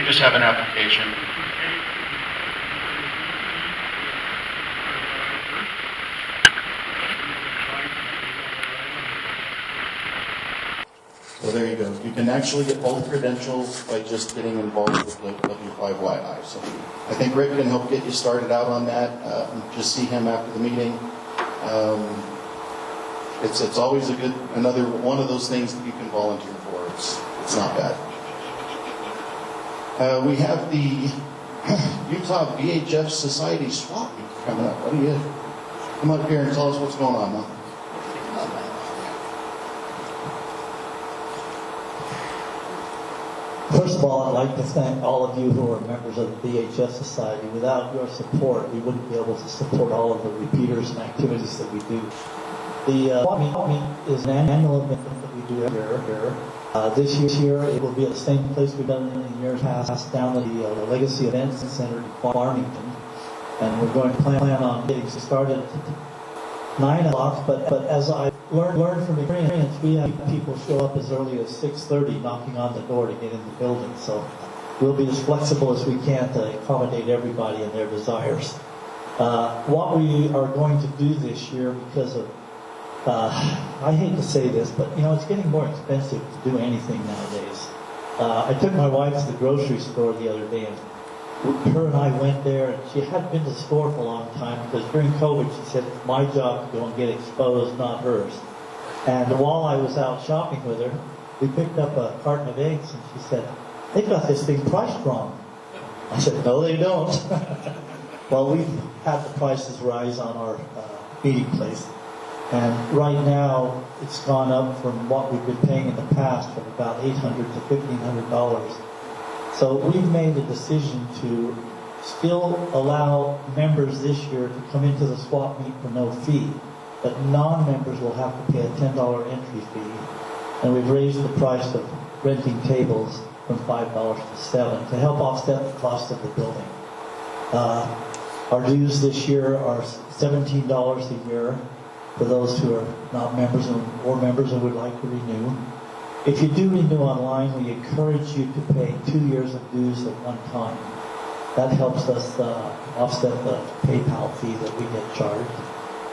just have an application. So there you go. You can actually get both credentials by just getting involved with the W5YI. So I think Rick can help get you started out on that. Just see him after the meeting. It's always another one of those things that you can volunteer for. It's not bad. We have the Utah VHF Society swap meet coming up. What do you come up here and tell us what's going on, man? First of all, I'd like to thank all of you who are members of the VHF Society. Without your support, we wouldn't be able to support all of the repeaters and activities that we do. The swap meet is an annual event that we do every year. This year, it will be at the same place we've done in years past, down at the Legacy Events Center in Farmington. And we're going to plan on getting started at 9 o'clock, but as I learned from experience, we have people show up as early as 6:30 knocking on the door to get in the building. So we'll be as flexible as we can to accommodate everybody and their desires. What we are going to do this year, because of I hate to say this, but it's getting more expensive to do anything nowadays. I took my wife to the grocery store the other day, and her and I went there, and she hadn't been to the store for a long time because during COVID she said it's my job to go and get exposed, not hers. And while I was out shopping with her, we picked up a carton of eggs, and she said, "They've got this thing priced wrong." I said, "No, they don't." Well, we've had the prices rise on our meeting place. And right now, it's gone up from what we've been paying in the past, from about $800 to $1,500. So we've made a decision to still allow members this year to come into the swap meet for no fee, but non-members will have to pay a $10 entry fee. And we've raised the price of renting tables from $5 to $7 to help offset the cost of the building. Our dues this year are $17 a year for those who are not members or members who would like to renew. If you do renew online, we encourage you to pay 2 years of dues at one time. That helps us offset the PayPal fee that we get charged.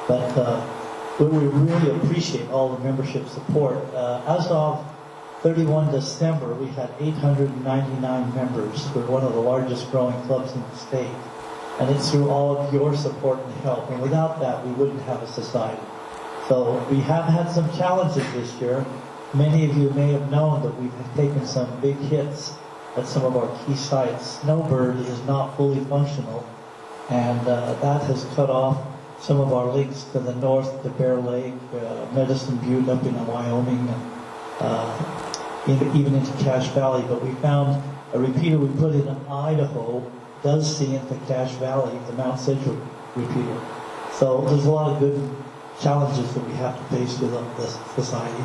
But we really appreciate all the membership support. As of 31 December, we had 899 members. We're one of the largest growing clubs in the state. And it's through all of your support and help. And without that, we wouldn't have a society. So we have had some challenges this year. Many of you may have known that we've taken some big hits at some of our key sites. Snowbird is not fully functional, and that has cut off some of our links to the north, to Bear Lake, Medicine Butte up in Wyoming, even into Cache Valley. But we found a repeater we put in Idaho does see into Cache Valley, the Mount Sedgwick repeater. So there's a lot of good challenges that we have to face with this society.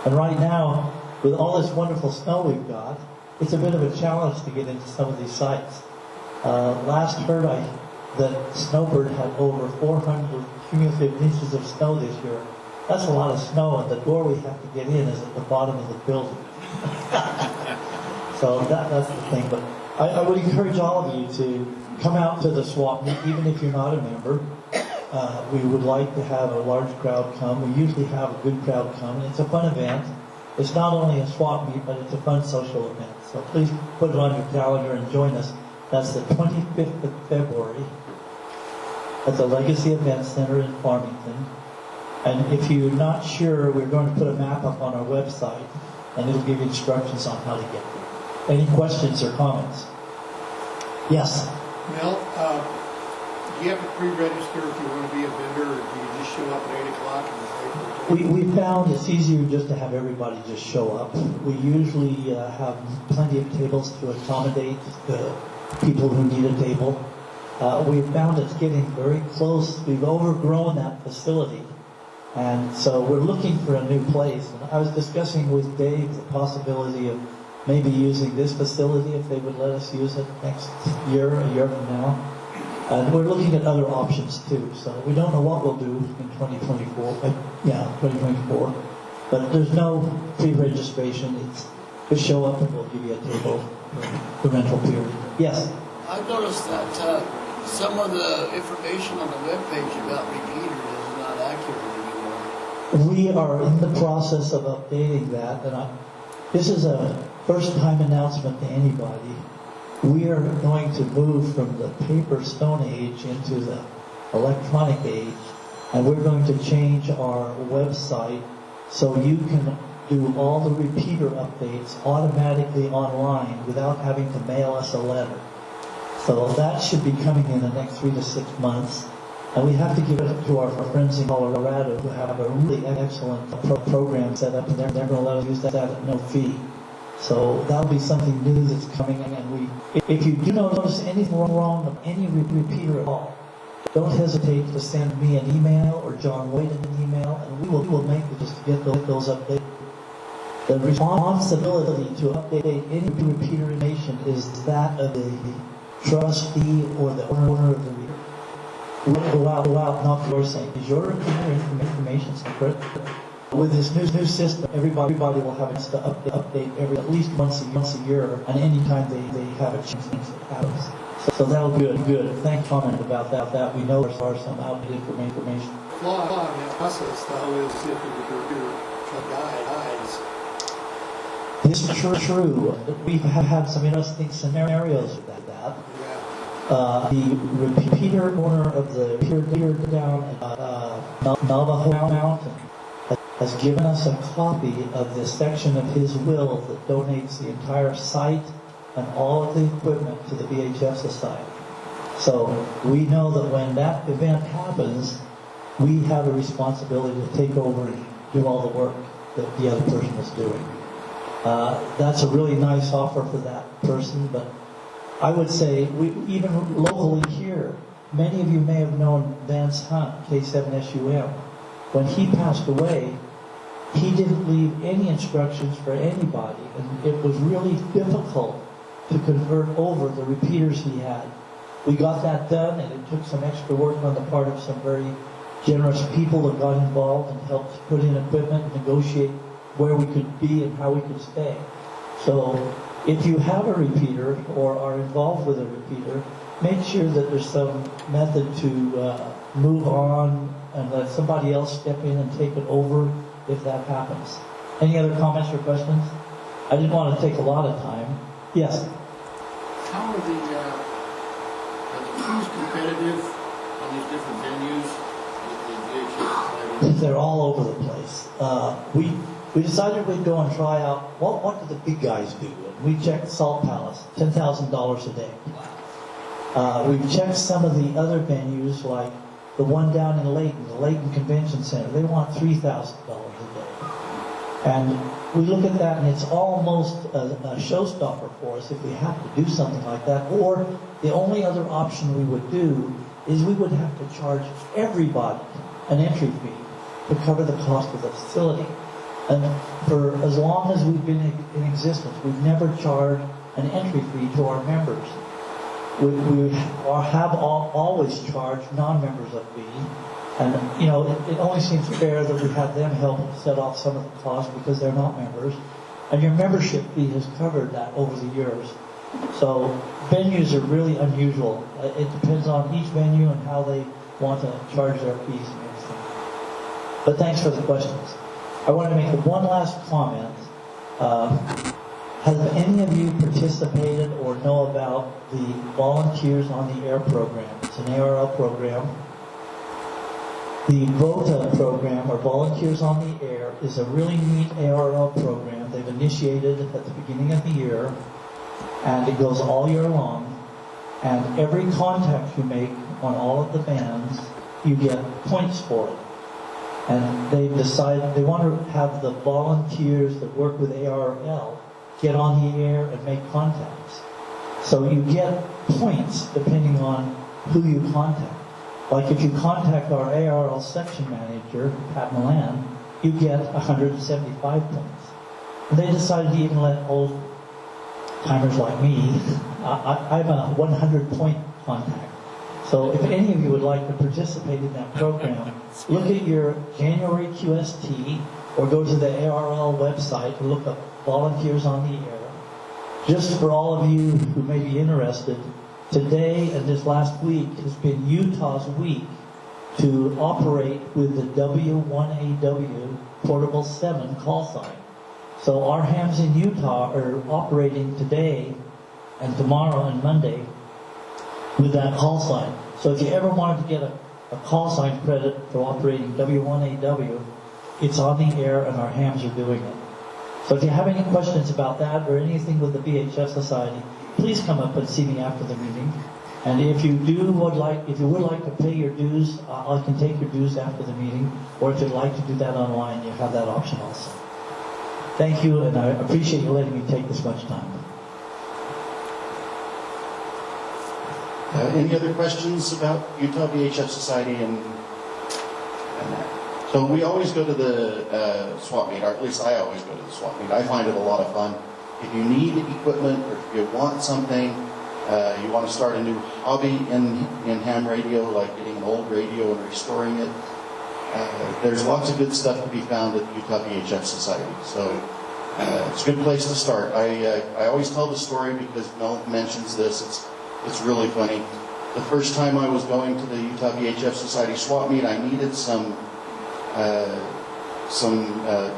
And right now, with all this wonderful snow we've got, it's a bit of a challenge to get into some of these sites. Last heard that Snowbird had over 400 cumulative inches of snow this year. That's a lot of snow, and the door we have to get in is at the bottom of the building. So that's the thing. But I would encourage all of you to come out to the swap meet, even if you're not a member. We would like to have a large crowd come. We usually have a good crowd come. It's a fun event. It's not only a swap meet, but it's a fun social event. So please put it on your calendar and join us. That's the 25th of February at the Legacy Events Center in Farmington. And if you're not sure, we're going to put a map up on our website, and it'll give you instructions on how to get there. Any questions or comments? Yes? Mel, do you have to pre-register if you want to be a vendor, or do you just show up at 8 o'clock and we found it's easier just to have everybody just show up. We usually have plenty of tables to accommodate the people who need a table. We've found it's getting very close. We've overgrown that facility. And so we're looking for a new place. And I was discussing with Dave the possibility of maybe using this facility if they would let us use it next year, a year from now. And we're looking at other options too. So we don't know what we'll do in 2024. 2024. But there's no pre-registration. Just show up and we'll give you a table for the rental period. Yes? I've noticed that some of the information on the webpage about repeaters is not accurate anymore. We are in the process of updating that, and this is a first-time announcement to anybody. We are going to move from the paper Stone Age into the electronic age, and we're going to change our website so you can do all the repeater updates automatically online without having to mail us a letter. So that should be coming in the next 3 to 6 months. And we have to give it to our friends in Colorado who have a really excellent program set up, and they're going to let us use that at no fee. So that'll be something new that's coming in. And if you do notice anything wrong with any repeater at all, don't hesitate to send me an email or John Wade an email, and we will make it just to get those updated. The responsibility to update any repeater information is that of the trustee or the owner of the repeater. We'll go out, knock your saying, is your repeater information secret? With this new system, everybody will have a chance to update at least once a year, and anytime they have a chance that happens. So that'll be good. Thank comment about that. We know there are some outdated information. Flaw in that process, though, is if the repeater dies. This is true. We've had some interesting scenarios with that. The repeater owner of the repeater down at Navajo Mountain has given us a copy of the section of his will that donates the entire site and all of the equipment to the VHF Society. So we know that when that event happens, we have a responsibility to take over and do all the work that the other person is doing. That's a really nice offer for that person, but I would say, even locally here, many of you may have known Vance Hunt, K7SUM. When he passed away, he didn't leave any instructions for anybody, and it was really difficult to convert over the repeaters he had. We got that done, and it took some extra work on the part of some very generous people that got involved and helped put in equipment and negotiate where we could be and how we could stay. So if you have a repeater or are involved with a repeater, make sure that there's some method to move on and let somebody else step in and take it over if that happens. Any other comments or questions? I didn't want to take a lot of time. Yes? How are the fees competitive on these different venues with the VHS? They're all over the place. We decided we'd go and try out, what do the big guys do? And we checked Salt Palace, $10,000 a day. We've checked some of the other venues, like the one down in Layton, the Layton Convention Center. They want $3,000 a day. And we look at that, and it's almost a showstopper for us if we have to do something like that. Or the only other option we would do is we would have to charge everybody an entry fee to cover the cost of the facility. And for as long as we've been in existence, we've never charged an entry fee to our members. We have always charged non-members a fee. And, it only seems fair that we have them help set off some of the costs because they're not members. And your membership fee has covered that over the years. So venues are really unusual. It depends on each venue and how they want to charge their fees and everything. But thanks for the questions. I want to make one last comment. Have any of you participated or know about the Volunteers on the Air program? It's an ARL program. The VOTA program, or Volunteers on the Air, is a really neat ARL program. They've initiated it at the beginning of the year, and it goes all year long. And every contact you make on all of the bands, you get points for it. And they've decided they want to have the volunteers that work with ARL get on the air and make contacts. So you get points depending on who you contact. Like if you contact our ARL section manager, Pat Milan, you get 175 points. And they decided to even let old timers like me, I'm a 100-point contact. So if any of you would like to participate in that program, look at your January QST or go to the ARL website and look up volunteers on the air. Just for all of you who may be interested, today and this last week has been Utah's week to operate with the W1AW Portable 7 call sign. So our hams in Utah are operating today and tomorrow and Monday with that call sign. So if you ever wanted to get a call sign credit for operating W1AW, it's on the air and our hams are doing it. So if you have any questions about that or anything with the VHF Society, please come up and see me after the meeting. And if you would like to pay your dues, I can take your dues after the meeting. Or if you'd like to do that online, you have that option also. Thank you, and I appreciate you letting me take this much time. Any other questions about Utah VHF Society and that? So we always go to the swap meet, or at least I always go to the swap meet. I find it a lot of fun. If you need equipment or if you want something, you want to start a new hobby in ham radio, like getting an old radio and restoring it, there's lots of good stuff to be found at the Utah VHF Society. So it's a good place to start. I always tell the story because Mel mentions this. It's really funny. The first time I was going to the Utah VHF Society swap meet, I needed some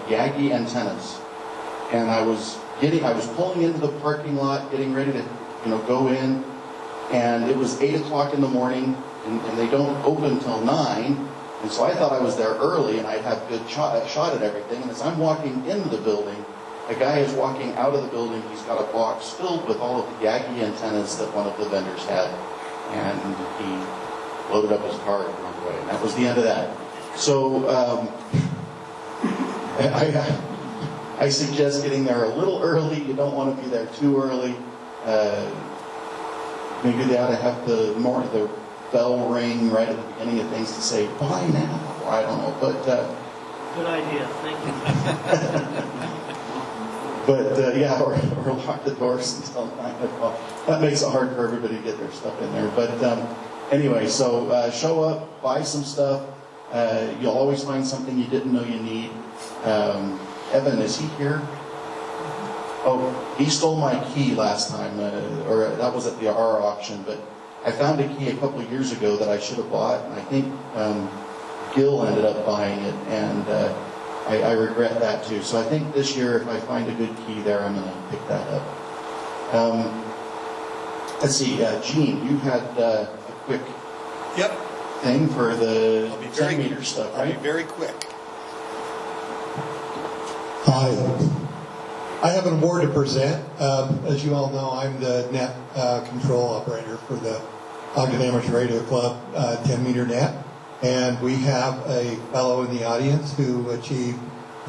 Yagi antennas, and I was pulling into the parking lot, getting ready to go in, and it was 8 o'clock in the morning, and they don't open until 9, and so I thought I was there early and I'd have good shot at everything. And as I'm walking into the building, a guy is walking out of the building. He's got a box filled with all of the Yagi antennas that one of the vendors had, and he loaded up his car and drove away. And that was the end of that. So I suggest getting there a little early. You don't want to be there too early. Maybe they ought to have the bell ring right at the beginning of things to say "bye now." I don't know, but good idea. Thank you. But yeah, or lock the doors until 9 o'clock. That makes it hard for everybody to get their stuff in there. But anyway, so show up, buy some stuff. You'll always find something you didn't know you need. Evan, is he here? Oh, he stole my key last time, or that was at the R auction. But I found a key a couple of years ago that I should have bought, and I think Gil ended up buying it, and I regret that too. So I think this year, if I find a good key there, I'm going to pick that up. Let's see, Gene, you had a quick thing for the 10-meter stuff, right? I'll be very quick. Hi. I have an award to present. As you all know, I'm the net control operator for the Ogden Amateur Radio Club 10-meter net. And we have a fellow in the audience who achieved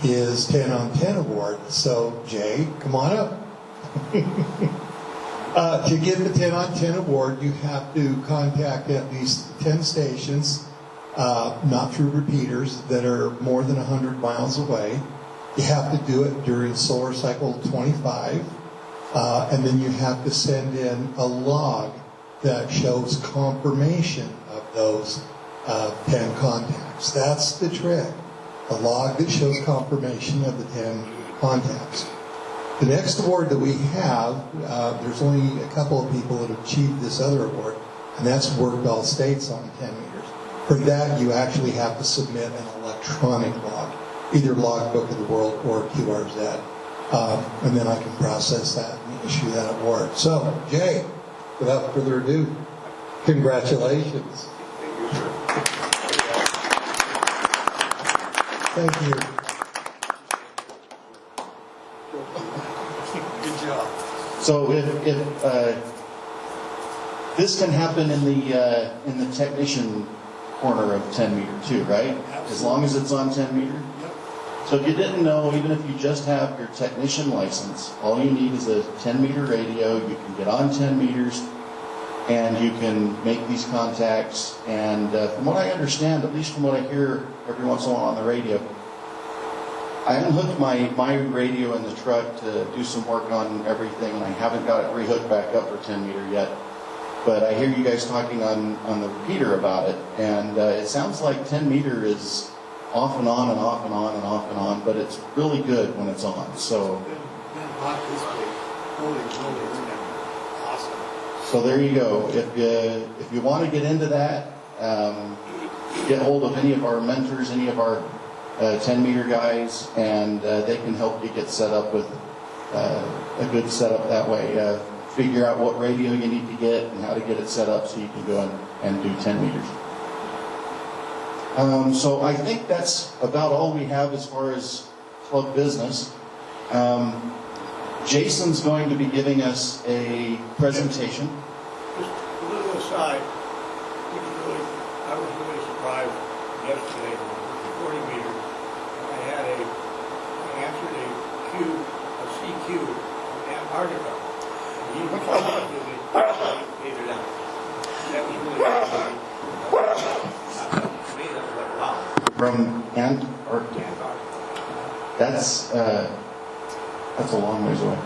his 10 on 10 award. So, Jay, come on up. To get the 10 on 10 award, you have to contact at least 10 stations, not through repeaters, that are more than 100 miles away. You have to do it during solar cycle 25. And then you have to send in a log that shows confirmation of those 10 contacts. That's the trick. A log that shows confirmation of the 10 contacts. The next award that we have, there's only a couple of people that have achieved this other award, and that's worked all states on 10 meters. For that, you actually have to submit an electronic log, either Logbook of the World or QRZ, and then I can process that and issue that award. So, Jay, without further ado, congratulations. Thank you. Good job. So if this can happen in the technician corner of 10 meter too, right? As long as it's on 10 meter. So if you didn't know, even if you just have your technician license, all you need is a 10 meter radio. You can get on 10 meters, and you can make these contacts. And from what I understand, at least from what I hear every once in a while on the radio, I unhooked my radio in the truck to do some work on everything, and I haven't got it rehooked back up for 10 meter yet. But I hear you guys talking on the repeater about it, and it sounds like 10 meter is off and on and off and on and off and on, but it's really good when it's on. So, Been hot this week. Holy moly, it's been awesome. so there you go. If you want to get into that, get hold of any of our mentors, any of our 10-meter guys, and they can help you get set up with a good setup that way. Figure out what radio you need to get and how to get it set up so you can go and do 10 meters. So I think that's about all we have as far as club business. Jason's going to be giving us a presentation. Just a little aside, I was really surprised yesterday with the 40 meter. I answered a CQ from Antarctica. And he was talking to me, gave it out. That was really surprising. To me, that was like, wow. From Antarctica. That's a long ways away.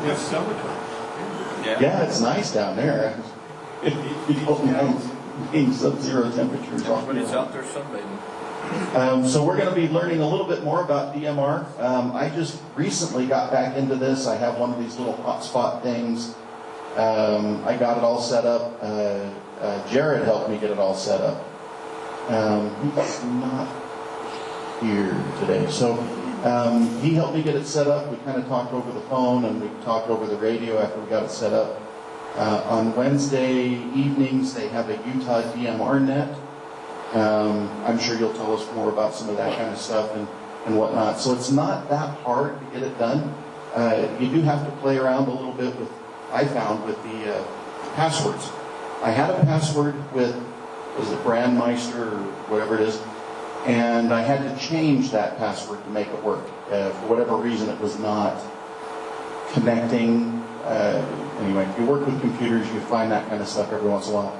It's summertime. Yeah, it's nice down there. If you don't mind being sub-zero temperatures. But it's out there sunbathing. So we're going to be learning a little bit more about DMR. I just recently got back into this. I have one of these little hotspot things. I got it all set up. Jared helped me get it all set up. He's not here today. So he helped me get it set up. We kind of talked over the phone and we talked over the radio after we got it set up. On Wednesday evenings, they have a Utah DMR net. I'm sure you'll tell us more about some of that kind of stuff and whatnot. So it's not that hard to get it done. You do have to play around a little bit with, I found, with the passwords. I had a password with, was it Brandmeister or whatever it is, and I had to change that password to make it work. For whatever reason, it was not connecting. Anyway, if you work with computers, you find that kind of stuff every once in a while.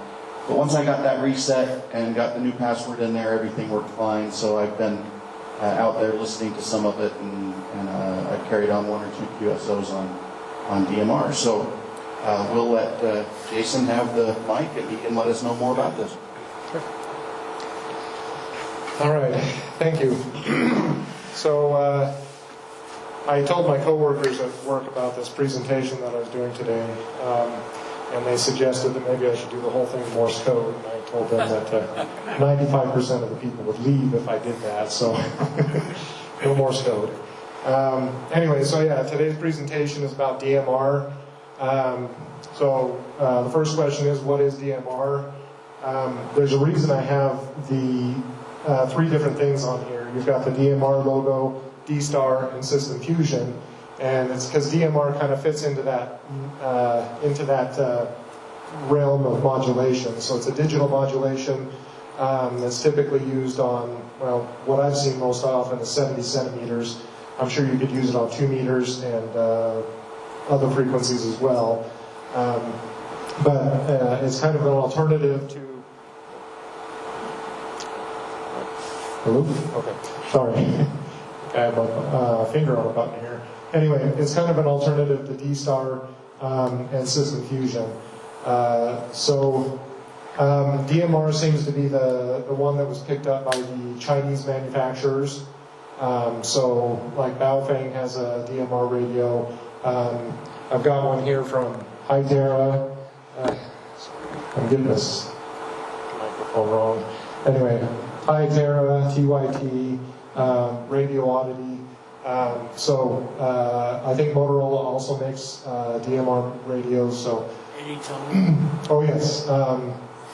But once I got that reset and got the new password in there, everything worked fine. So I've been out there listening to some of it, and I've carried on one or two QSOs on DMR. So we'll let Jason have the mic, and he can let us know more about this. Sure. All right, thank you. So I told my coworkers at work about this presentation that I was doing today, and they suggested that maybe I should do the whole thing in Morse code. And I told them that 95% of the people would leave if I did that, so no Morse code. Anyway, so yeah, today's presentation is about DMR. So the first question is, what is DMR? There's a reason I have the three different things on here. You've got the DMR logo, D-Star, and System Fusion, and it's because DMR kind of fits into that realm of modulation. So it's a digital modulation that's typically used on, well, what I've seen most often is 70 centimeters. I'm sure you could use it on 2 meters and other frequencies as well. But it's kind of an alternative to... Hello? Okay, sorry. I have my finger on a button here. Anyway, it's kind of an alternative to D-Star and System Fusion. DMR seems to be the one that was picked up by the Chinese manufacturers. So, like Baofeng has a DMR radio. I've got one here from Hytera. I'm getting this microphone wrong. Anyway, Hytera, TYT, Radio Oddity. I think Motorola also makes DMR radios. So. Anytone. Oh yes.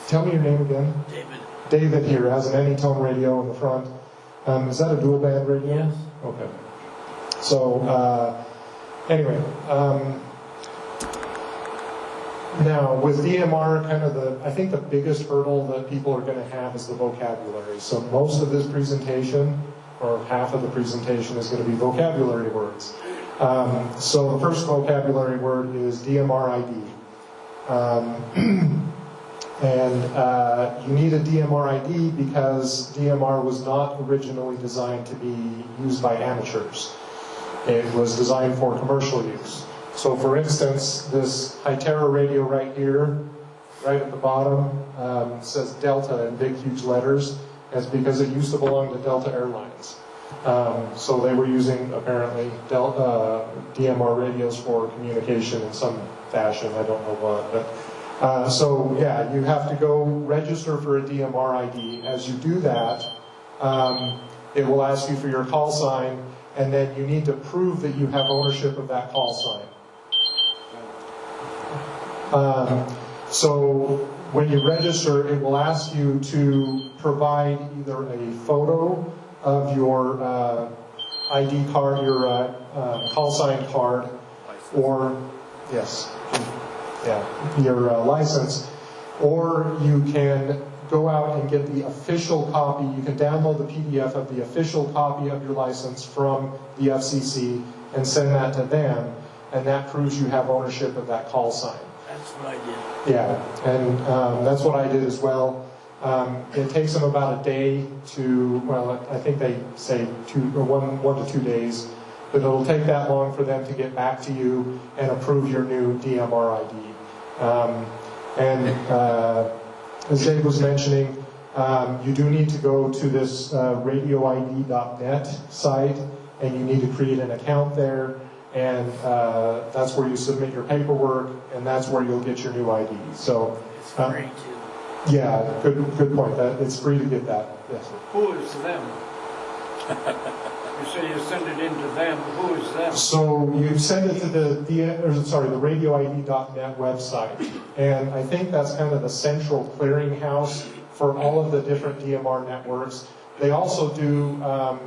Tell me your name again. David. David here has an Anytone radio in the front. Is that a dual band radio? Yes. Okay. So anyway, now with DMR, I think the biggest hurdle that people are going to have is the vocabulary. So most of this presentation, or half of the presentation, is going to be vocabulary words. So the first vocabulary word is DMR ID. You need a DMR ID because DMR was not originally designed to be used by amateurs. It was designed for commercial use. So for instance, this Hytera radio right here, right at the bottom, says Delta in big huge letters, It's because it used to belong to Delta Airlines. So they were using, apparently, DMR radios for communication in some fashion. I don't know what. But, so, yeah, you have to go register for a DMR ID. As you do that, it will ask you for your call sign, and then you need to prove that you have ownership of that call sign. So when you register, it will ask you to provide either a photo of your ID card, your call sign card, or, yes, yeah, your license, or you can go out and get the official copy. You can download the PDF of the official copy of your license from the FCC and send that to them, and that proves you have ownership of that call sign. That's what I did. Yeah, and that's what I did as well. It takes them about a day to, well, I think they say 1 to 2 days, but it'll take that long for them to get back to you and approve your new DMR ID. As Dave was mentioning, you do need to go to this radioid.net site, and you need to create an account there, and that's where you submit your paperwork, and that's where you'll get your new ID. So It's free too. yeah, good point. It's free to get that. Yes. Who is them? You say you send it into them. Who is them? So you send it to the radioid.net website, and I think that's kind of the central clearinghouse for all of the different DMR networks. They also do, I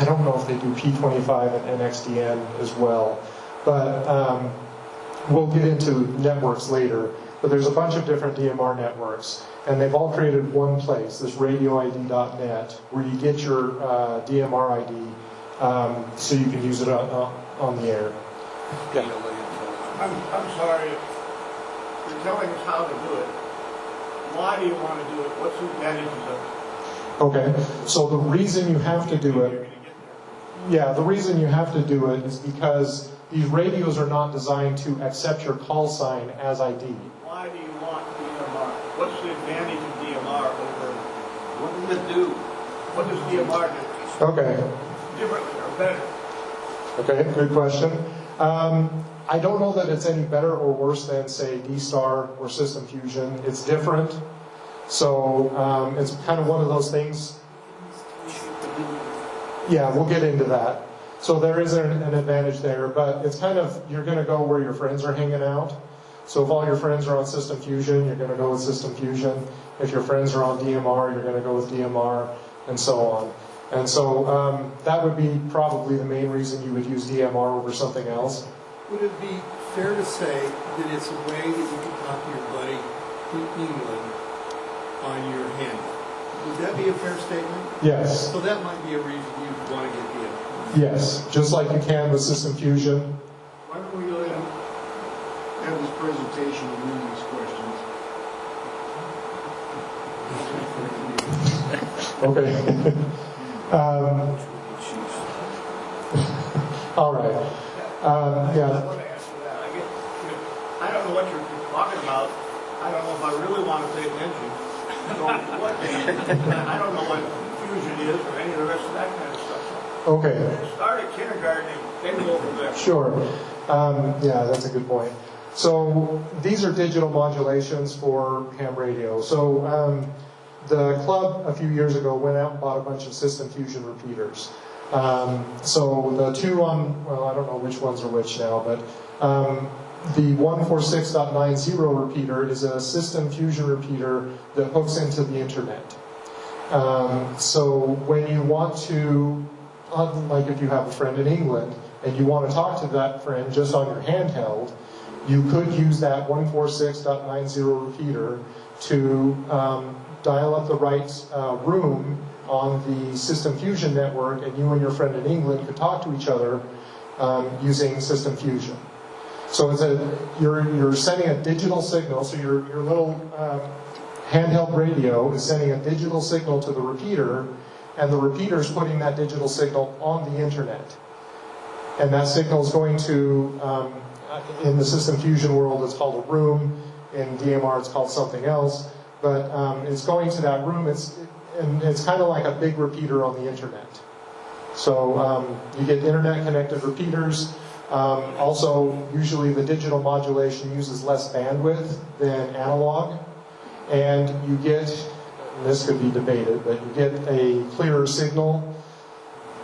don't know if they do P25 and NXDN as well, but we'll get into networks later. But there's a bunch of different DMR networks, and they've all created one place, this radioid.net, where you get your DMR ID so you can use it on the air. Yeah. I'm sorry. You're telling us how to do it. Why do you want to do it? What's the advantages of it? Okay, so the reason you have to do it, yeah, the reason you have to do it is because these radios are not designed to accept your call sign as ID. Why do you want DMR? What's the advantage of DMR over? What does it do? What does DMR do? Okay. Differently or better? Okay, good question. I don't know that it's any better or worse than, say, D-Star or System Fusion. It's different. So it's kind of one of those things. Yeah, we'll get into that. So there is an advantage there, but it's kind of, you're going to go where your friends are hanging out. So if all your friends are on System Fusion, you're going to go with System Fusion. If your friends are on DMR, you're going to go with DMR, and so on. And so that would be probably the main reason you would use DMR over something else. Would it be fair to say that it's a way that you can talk to your buddy in England on your handle? Would that be a fair statement? Yes. So that might be a reason you'd want to get DMR. Yes, just like you can with System Fusion. Why don't we go ahead and have this presentation and then these questions? Okay. All right. Yeah. I want to answer that. I don't know what you're talking about. I don't know if I really want to pay attention. I don't know what fusion is or any of the rest of that kind of stuff. Okay. Start at kindergarten and then go from there. Sure. Yeah, that's a good point. So these are digital modulations for ham radio. So the club a few years ago went out and bought a bunch of System Fusion repeaters. So the two on, well, I don't know which ones are which now, but the 146.90 repeater is a System Fusion repeater that hooks into the internet. So when you want to, like if you have a friend in England and you want to talk to that friend just on your handheld, you could use that 146.90 repeater to dial up the right room on the System Fusion network, and you and your friend in England could talk to each other using System Fusion. So it's you're sending a digital signal, so your little handheld radio is sending a digital signal to the repeater, and the repeater is putting that digital signal on the internet. And that signal is going to, in the System Fusion world, it's called a room. In DMR, it's called something else. but it's going to that room. And it's kind of like a big repeater on the internet. So you get internet-connected repeaters. Also, usually the digital modulation uses less bandwidth than analog. And you get, and this could be debated, but you get a clearer signal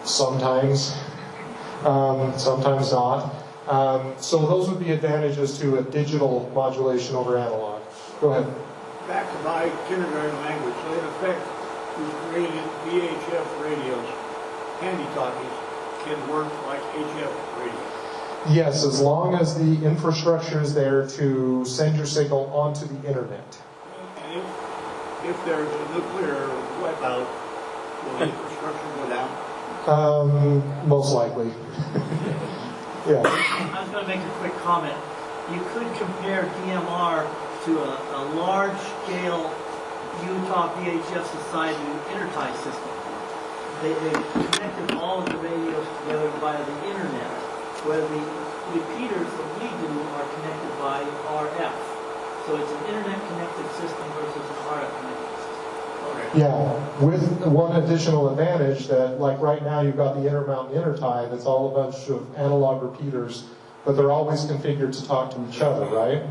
sometimes, sometimes not. So those would be advantages to a digital modulation over analog. Go ahead. Back to my kindergarten language. So in effect, we created VHF radios. Handy-talkies can work like HF radios. Yes, as long as the infrastructure is there to send your signal onto the internet. And if there's a nuclear wipeout, will the infrastructure go down? Most likely. Yeah. I was going to make a quick comment. You could compare DMR to a large-scale Utah VHF Society intertie system. They connected all of the radios together via the internet, where the repeaters that we do are connected by RF. So it's an internet-connected system versus an RF-connected system. Okay. Yeah, with one additional advantage that, like right now, you've got the intermount and intertie, that's all a bunch of analog repeaters, but they're always configured to talk to each other, right?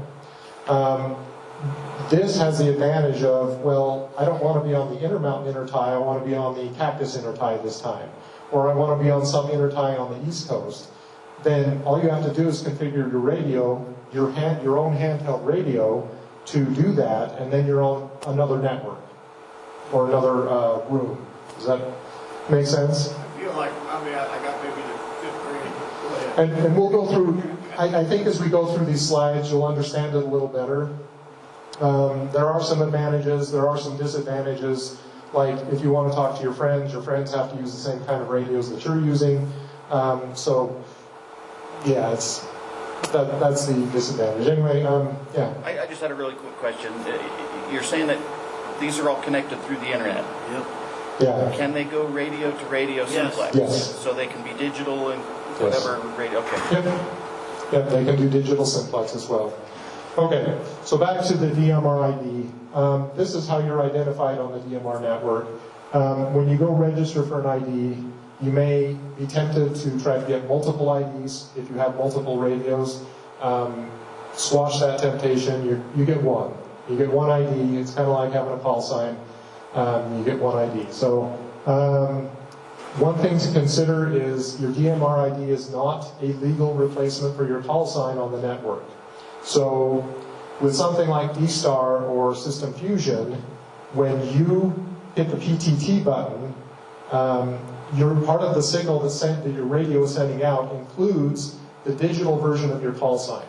This has the advantage of, well, I don't want to be on the intermount intertie, I want to be on the cactus intertie this time. Or I want to be on some intertie on the East Coast. Then all you have to do is configure your radio, your own handheld radio, to do that, and then you're on another network or another room. Does that make sense? I feel like, I got maybe the 5th grade. Go ahead. And we'll go through, I think as we go through these slides, you'll understand it a little better. There are some advantages, there are some disadvantages. Like if you want to talk to your friends have to use the same kind of radios that you're using. So, yeah, that's the disadvantage. Anyway, yeah. I just had a really quick question. You're saying that these are all connected through the internet. Yep. Yeah. Can they go radio to radio simplex? Yes. So they can be digital and whatever radio. Okay. Yep, they can do digital simplex as well. Okay, so back to the DMR ID. This is how you're identified on the DMR network. When you go register for an ID, you may be tempted to try to get multiple IDs if you have multiple radios. Squash that temptation. You get one. You get one ID. It's kind of like having a call sign. You get one ID. So one thing to consider is your DMR ID is not a legal replacement for your call sign on the network. So with something like D-Star or System Fusion, when you hit the PTT button, your part of the signal that your radio is sending out includes the digital version of your call sign.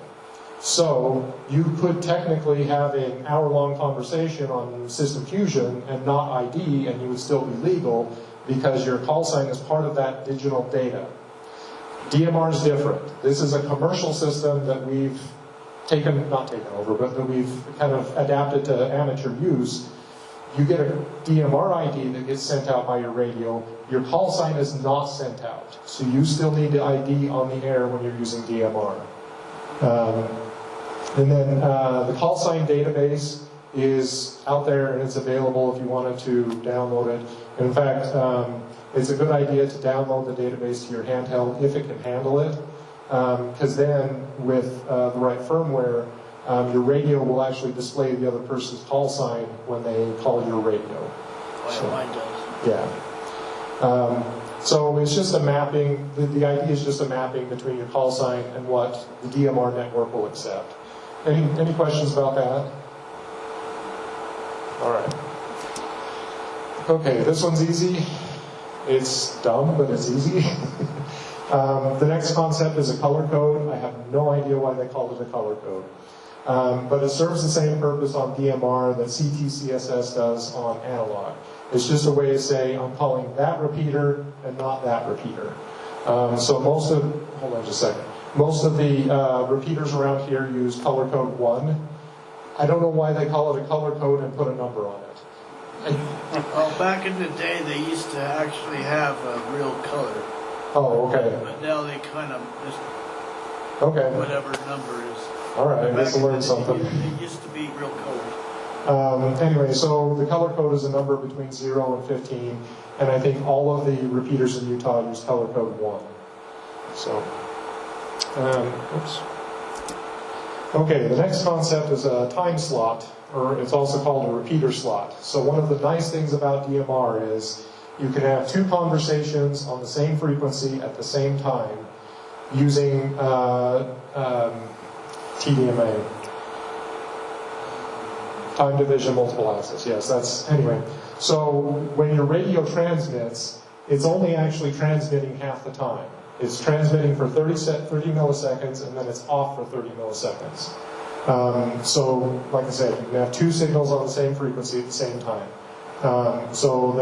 So you could technically have an hour-long conversation on System Fusion and not ID, and you would still be legal because your call sign is part of that digital data. DMR is different. This is a commercial system that we've not taken over, but that we've kind of adapted to amateur use. You get a DMR ID that gets sent out by your radio. Your call sign is not sent out. So you still need the ID on the air when you're using DMR. And then the call sign database is out there and it's available if you wanted to download it. In fact, it's a good idea to download the database to your handheld if it can handle it. Because then, with the right firmware, your radio will actually display the other person's call sign when they call your radio. So, mine does. Yeah. So it's just a mapping. The idea is just a mapping between your call sign and what the DMR network will accept. Any questions about that? All right. Okay, this one's easy. It's dumb, but it's easy. The next concept is a color code. I have no idea why they called it a color code. But it serves the same purpose on DMR that CTCSS does on analog. It's just a way to say, I'm calling that repeater and not that repeater. So most of the repeaters around here use color code 1. I don't know why they call it a color code and put a number on it. Well, back in the day, they used to actually have a real color. Oh, okay. But now they kind of just Okay. whatever number is. All right, I Back just in the learned day, something. It used to be real colors. Anyway, so the color code is a number between 0 and 15, and I think all of the repeaters in Utah use color code 1. So, oops. Okay, the next concept is a time slot, or it's also called a repeater slot. So one of the nice things about DMR is you can have two conversations on the same frequency at the same time using TDMA. Time division multiple access, yes, that's, anyway. So when your radio transmits, it's only actually transmitting half the time. It's transmitting for 30 milliseconds, and then it's off for 30 milliseconds. So, like I said, you can have two signals on the same frequency at the same time. So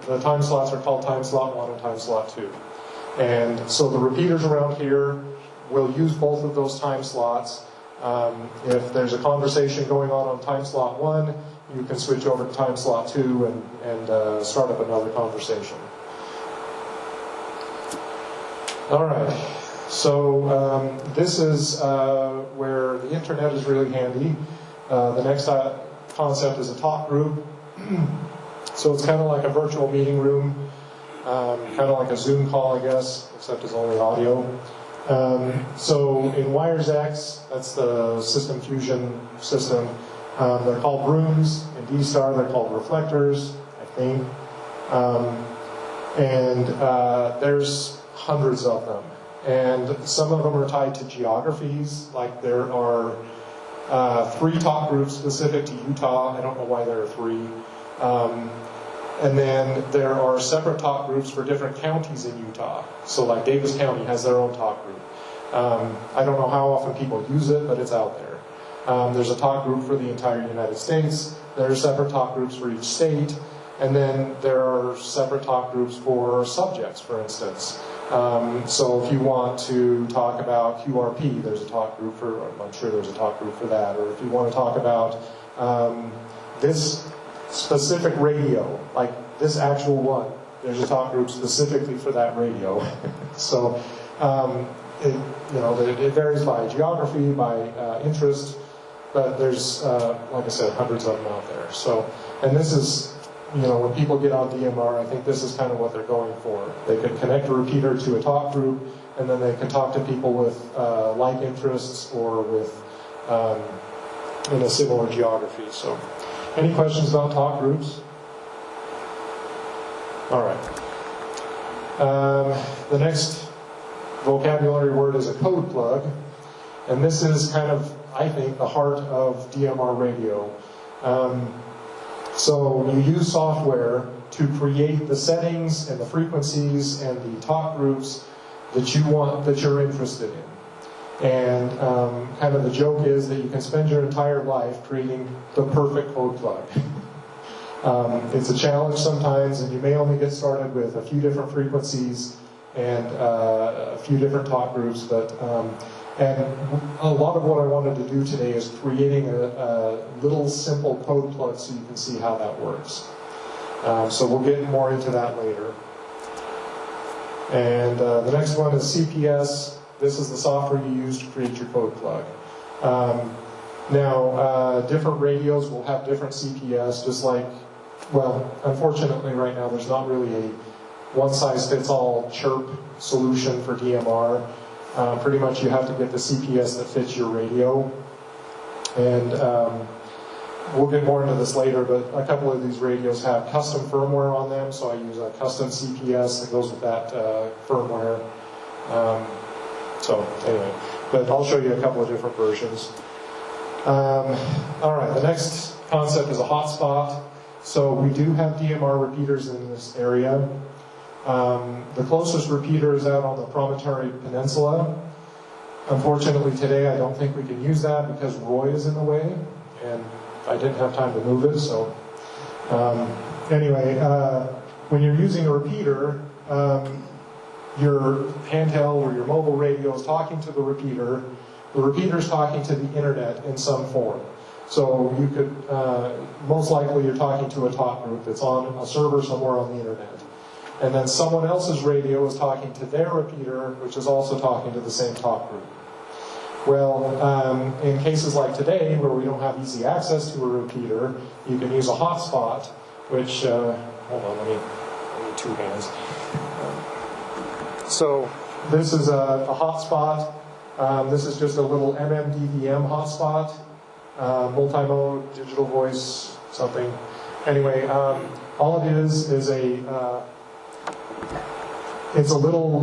the time slots are called time slot 1 and time slot 2. And so the repeaters around here will use both of those time slots. If there's a conversation going on time slot 1, you can switch over to time slot 2 and start up another conversation. All right, so this is where the internet is really handy. The next concept is a talk group. So it's kind of like a virtual meeting room, kind of like a Zoom call, I guess, except it's only audio. So in Wires X, that's the system fusion system, they're called rooms. In D-Star, they're called reflectors, I think. There's hundreds of them. And some of them are tied to geographies, like there are 3 talk groups specific to Utah. I don't know why there are 3. And then there are separate talk groups for different counties in Utah. So like Davis County has their own talk group. I don't know how often people use it, but it's out there. There's a talk group for the entire United States. There are separate talk groups for each state. And then there are separate talk groups for subjects, for instance. So if you want to talk about QRP, there's a talk group for, I'm sure there's a talk group for that. Or if you want to talk about this specific radio, like this actual one, there's a talk group specifically for that radio. So it varies by geography, by interest, but there's, like I said, hundreds of them out there. So, and this is, when people get on DMR, I think this is kind of what they're going for. They could connect a repeater to a talk group, and then they can talk to people with like interests or with in a similar geography. So, any questions about talk groups? All right. The next vocabulary word is a code plug, and this is kind of, I think, the heart of DMR radio. So you use software to create the settings and the frequencies and the talk groups that you want, that you're interested in. And kind of the joke is that you can spend your entire life creating the perfect code plug. It's a challenge sometimes, and you may only get started with a few different frequencies and a few different talk groups, but and a lot of what I wanted to do today is creating a little simple code plug so you can see how that works. So we'll get more into that later. And the next one is CPS. This is the software you use to create your code plug. Different radios will have different CPS, just like, well, unfortunately right now there's not really a one-size-fits-all chirp solution for DMR. Pretty much you have to get the CPS that fits your radio. And we'll get more into this later, but a couple of these radios have custom firmware on them, so I use a custom CPS that goes with that firmware. So anyway, but I'll show you a couple of different versions. All right, the next concept is a hotspot. So we do have DMR repeaters in this area. The closest repeater is out on the Promontory Peninsula. Unfortunately today I don't think we can use that because Roy is in the way, and I didn't have time to move it, so anyway, when you're using a repeater, your handheld or your mobile radio is talking to the repeater's talking to the internet in some form. So you could, most likely you're talking to a talk group that's on a server somewhere on the internet. And then someone else's radio is talking to their repeater, which is also talking to the same talk group. Well, in cases like today, where we don't have easy access to a repeater, you can use a hotspot, which, hold on, I need two hands. So this is a hotspot. This is just a little MMDVM hotspot, multi-mode, digital voice, something. Anyway, all it is it's a little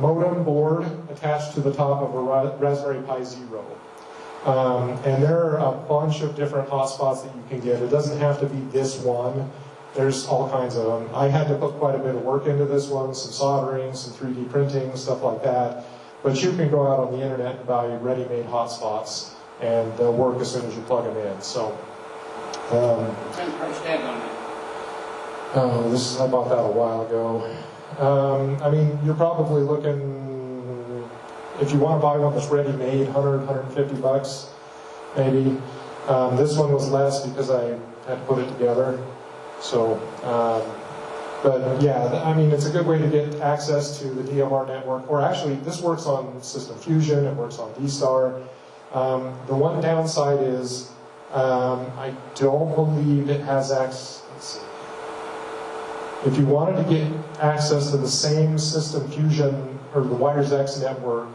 modem board attached to the top of a Raspberry Pi Zero. And there are a bunch of different hotspots that you can get. It doesn't have to be this one. There's all kinds of them. I had to put quite a bit of work into this one, some soldering, some 3D printing, stuff like that. But you can go out on the internet and buy ready-made hotspots, and they'll work as soon as you plug them in. So, I bought that a while ago. I mean, you're probably looking, if you want to buy one that's ready-made, $100, $150 maybe. This one was less because I had to put it together. So, but yeah, I mean, it's a good way to get access to the DMR network. Or actually, this works on System Fusion, it works on D-Star. The one downside is, I don't believe it has access. Let's see. If you wanted to get access to the same System Fusion or the Wires X network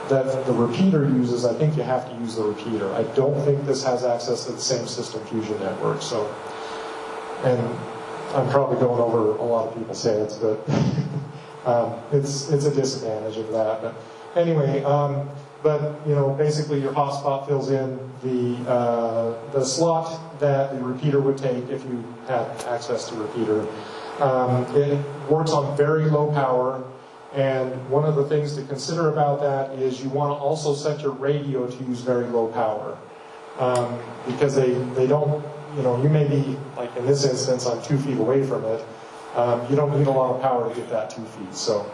that the repeater uses, I think you have to use the repeater. I don't think this has access to the same System Fusion network. So, and I'm probably going over a lot of people's heads, but it's a disadvantage of that. But anyway, but you know, basically your hotspot fills in the slot that the repeater would take if you had access to repeater. It works on very low power, and one of the things to consider about that is you want to also set your radio to use very low power, because they don't, you know, you may be, like in this instance, I'm 2 feet away from it. You don't need a lot of power to get that 2 feet. So,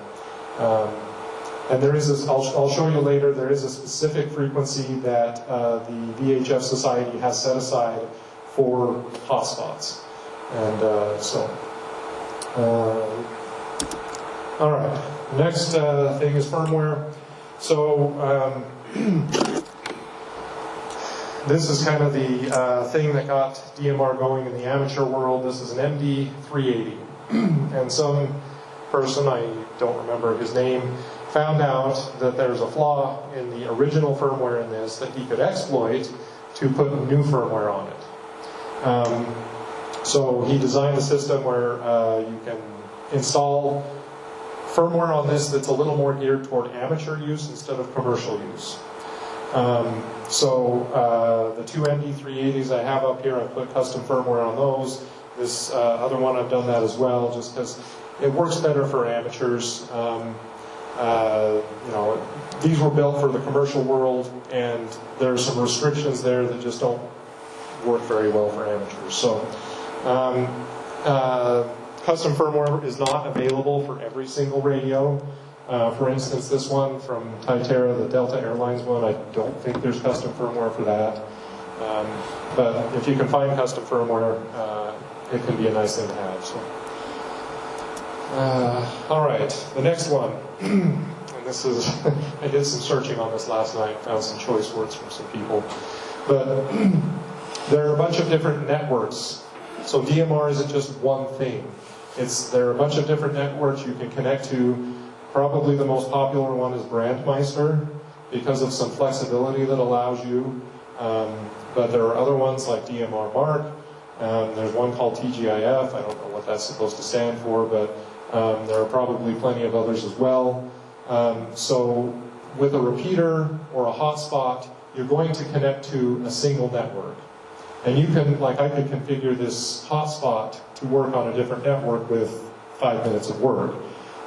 and there is this, I'll show you later, there is a specific frequency that the VHF Society has set aside for hotspots. And all right, next thing is firmware. So, this is kind of the thing that got DMR going in the amateur world. This is an MD380. And some person, I don't remember his name, found out that there's a flaw in the original firmware in this that he could exploit to put new firmware on it. So he designed a system where you can install firmware on this that's a little more geared toward amateur use instead of commercial use. The 2 MD380s I have up here, I've put custom firmware on those. This other one, I've done that as well, just because it works better for amateurs. You know, these were built for the commercial world, and there are some restrictions there that just don't work very well for amateurs. So, custom firmware is not available for every single radio. For instance, this one from Tytera, the Delta Airlines one, I don't think there's custom firmware for that. But if you can find custom firmware, it can be a nice thing to have. So, all right, the next one. And this is, I did some searching on this last night, found some choice words from some people. But there are a bunch of different networks. So DMR isn't just one thing. There are a bunch of different networks you can connect to. Probably the most popular one is Brandmeister because of some flexibility that allows you. But there are other ones like DMR Mark. There's one called TGIF. I don't know what that's supposed to stand for, but there are probably plenty of others as well. So with a repeater or a hotspot, you're going to connect to a single network. And you can, like I could configure this hotspot to work on a different network with 5 minutes of work.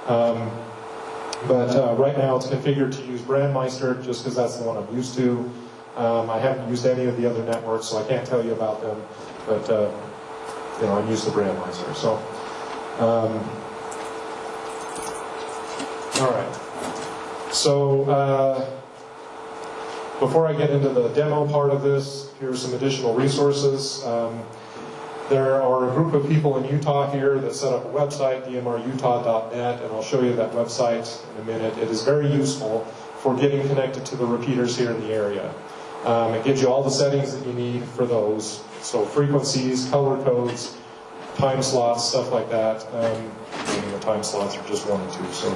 But right now it's configured to use Brandmeister just because that's the one I'm used to. I haven't used any of the other networks, so I can't tell you about them. But you know, I'm used to Brandmeister. So, all right. So before I get into the demo part of this, here are some additional resources. There are a group of people in Utah here that set up a website, dmrutah.net, and I'll show you that website in a minute. It is very useful. for getting connected to the repeaters here in the area. It gives you all the settings that you need for those. So frequencies, color codes, time slots, stuff like that. And the time slots are just 1 and 2. So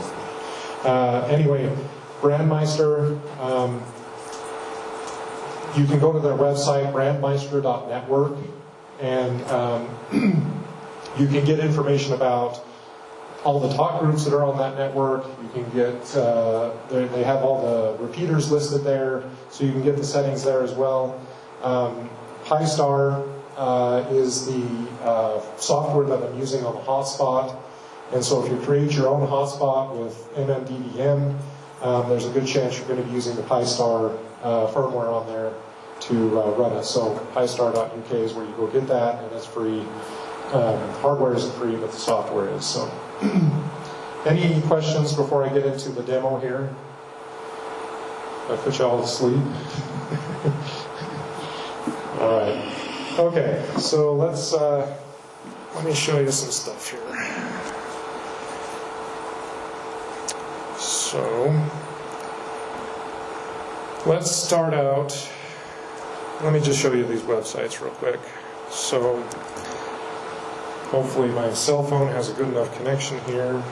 anyway, Brandmeister, you can go to their website, brandmeister.network, and you can get information about all the talk groups that are on that network. You can get, they have all the repeaters listed there, so you can get the settings there as well. Pi-Star is the software that I'm using on the hotspot. And so if you create your own hotspot with MMDVM, there's a good chance you're going to be using the Pi-Star firmware on there to run it. So Pi-Star.uk is where you go get that, and it's free. Hardware isn't free, but the software is. So, any questions before I get into the demo here? I put you all to sleep. All right. Okay. So let me show you some stuff here. So let's start out. Let me just show you these websites real quick. So hopefully my cell phone has a good enough connection here.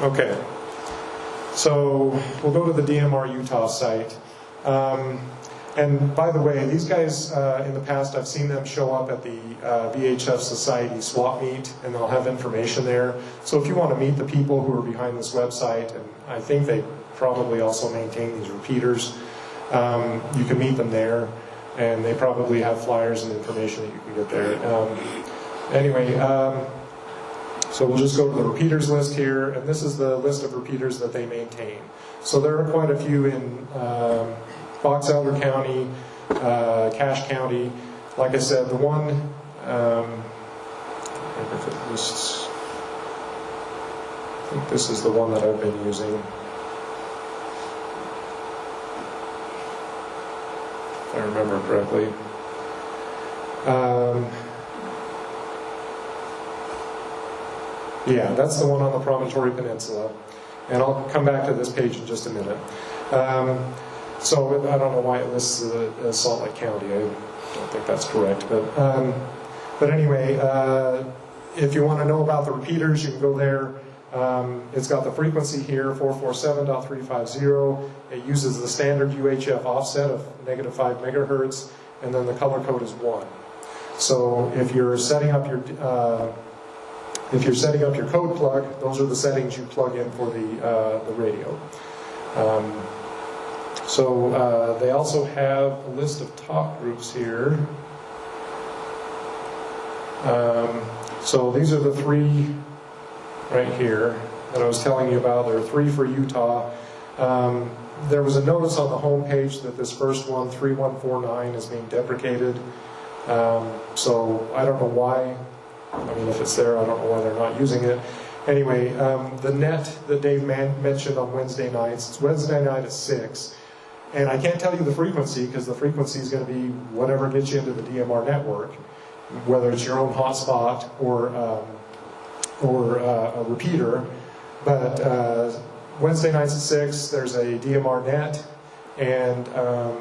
Okay. So we'll go to the DMR Utah site. And by the way, these guys, in the past, I've seen them show up at the VHF Society swap meet, and they'll have information there. So if you want to meet the people who are behind this website, and I think they probably also maintain these repeaters, you can meet them there, and they probably have flyers and information that you can get there. Anyway, so we'll just go to the repeaters list here, and this is the list of repeaters that they maintain. So there are quite a few in Fox Elder County, Cache County. Like I said, the one, I think this is the one that I've been using. If I remember correctly. Yeah, that's the one on the Promontory Peninsula. And I'll come back to this page in just a minute. So I don't know why it lists as Salt Lake County. I don't think that's correct. But anyway, if you want to know about the repeaters, you can go there. It's got the frequency here, 447.350. It uses the standard UHF offset of -5 megahertz, and then the color code is 1. So if you're setting up your code plug, those are the settings you plug in for the radio. So they also have a list of talk groups here. So these are the 3 right here that I was telling you about. There are 3 for Utah. There was a notice on the home page that this first one, 3149, is being deprecated. So I don't know why. I mean, if it's there, I don't know why they're not using it. Anyway, the net that Dave mentioned on Wednesday nights, it's Wednesday night at 6. And I can't tell you the frequency, because the frequency is going to be whatever gets you into the DMR network, whether it's your own hotspot or a repeater. But Wednesday nights at 6, there's a DMR net, and I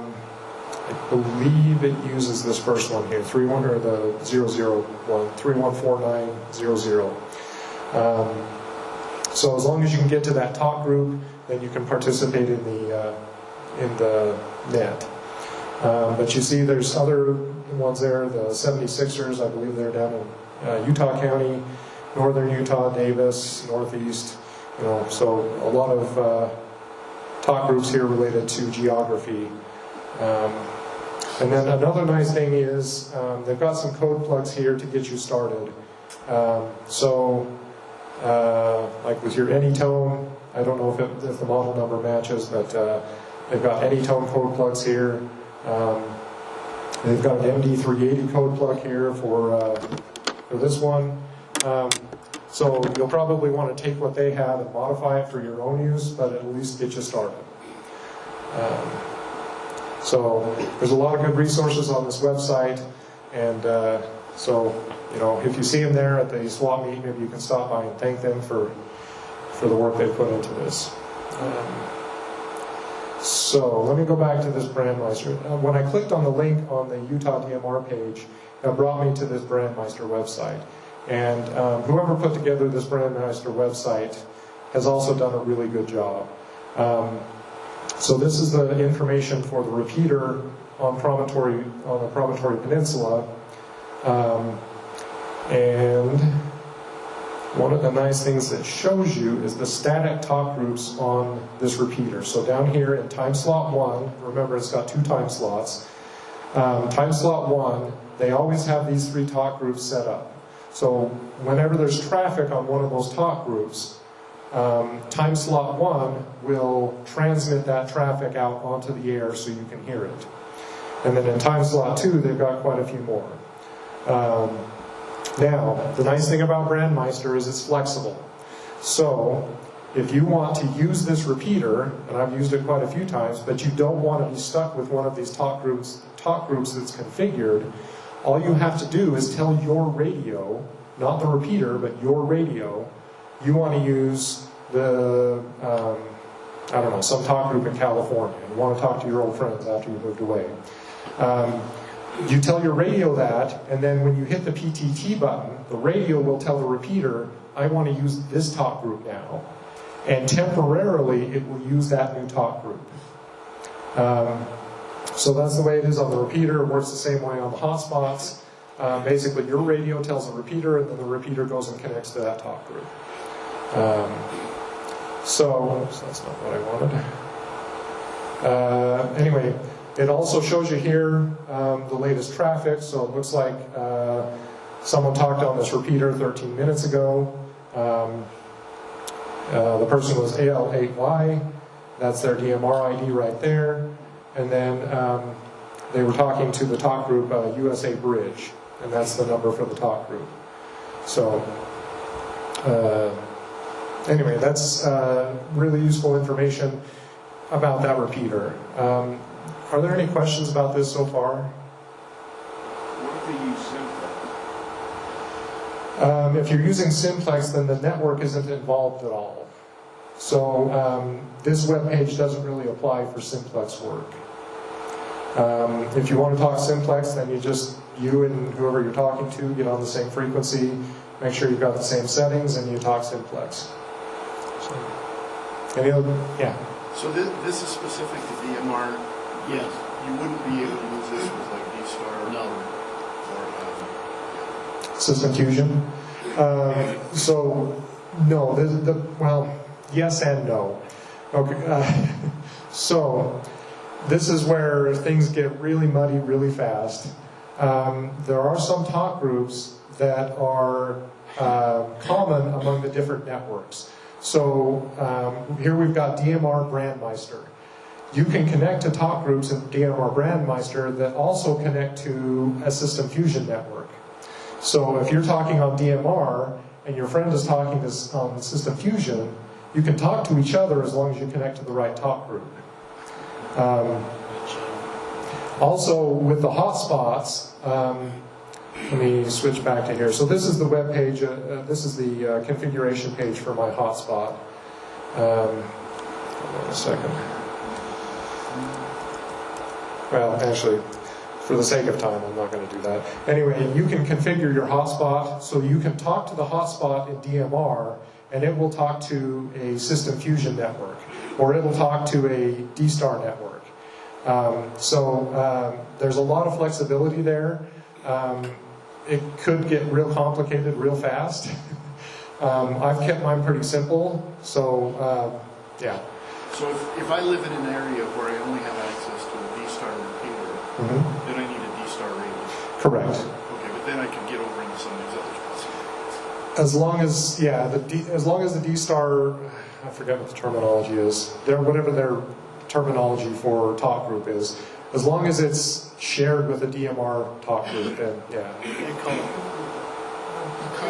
believe it uses this first one here, 314900. So as long as you can get to that talk group, then you can participate in the net. But you see there's other ones there, the 76ers, I believe they're down in Utah County, northern Utah, Davis, northeast, so a lot of talk groups here related to geography. And then another nice thing is they've got some code plugs here to get you started. Like with your Anytone, I don't know if the model number matches, but they've got Anytone code plugs here. They've got an MD380 code plug here for this one. So you'll probably want to take what they have and modify it for your own use, but at least get you started. So there's a lot of good resources on this website. And so, if you see them there at the swap meet, maybe you can stop by and thank them for the work they put into this. So let me go back to this Brandmeister. When I clicked on the link on the Utah DMR page, it brought me to this Brandmeister website. And whoever put together this Brandmeister website has also done a really good job. So this is the information for the repeater on the Promontory Peninsula. And one of the nice things that shows you is the static talk groups on this repeater. So down here in time slot 1, remember it's got 2 time slots. Time slot 1, they always have these 3 talk groups set up. So whenever there's traffic on one of those talk groups, time slot 1 will transmit that traffic out onto the air so you can hear it. And then in time slot 2, they've got quite a few more. Now, the nice thing about Brandmeister is it's flexible. So, if you want to use this repeater, and I've used it quite a few times, but you don't want to be stuck with one of these talk groups that's configured, all you have to do is tell your radio, not the repeater, but your radio, you want to use the, some talk group in California. You want to talk to your old friends after you moved away. You tell your radio that, and then when you hit the PTT button, the radio will tell the repeater, I want to use this talk group now. And temporarily, it will use that new talk group. So that's the way it is on the repeater. It works the same way on the hotspots. Basically, your radio tells the repeater, and then the repeater goes and connects to that talk group. So that's not what I wanted. Anyway, it also shows you here the latest traffic. So it looks like someone talked on this repeater 13 minutes ago. The person was AL8Y. That's their DMR ID right there. And then they were talking to the talk group USA Bridge. And that's the number for the talk group. So anyway, that's really useful information about that repeater. Are there any questions about this so far? What if they use Simplex? If you're using Simplex, then the network isn't involved at all. So this web page doesn't really apply for Simplex work. If you want to talk Simplex, then you and whoever you're talking to get on the same frequency, make sure you've got the same settings, and you talk Simplex. So, any other? Yeah. So this is specific to DMR? Yes. You wouldn't be able to use this with like D-Star? No. Or System Fusion? So, no. Well, yes and no. Okay. So, this is where things get really muddy really fast. There are some talk groups that are common among the different networks. So here we've got DMR Brandmeister. You can connect to talk groups in DMR Brandmeister that also connect to a System Fusion network. So if you're talking on DMR and your friend is talking on System Fusion, you can talk to each other as long as you connect to the right talk group. Also, with the hotspots, let me switch back to here. So this is the web page. This is the configuration page for my hotspot. Hold on a second. Well, actually, for the sake of time, I'm not going to do that. Anyway, you can configure your hotspot so you can talk to the hotspot in DMR, and it will talk to a System Fusion network, or it will talk to a D-Star network. There's a lot of flexibility there. It could get real complicated real fast. I've kept mine pretty simple, so yeah. So if I live in an area where I only have access to a D-Star repeater, then I need a D-Star radio. Correct. Okay, but then I can get over into some of these other possibilities. As long as the D-Star, I forget what the terminology is. Whatever their terminology for talk group is, as long as it's shared with a DMR talk group, then yeah.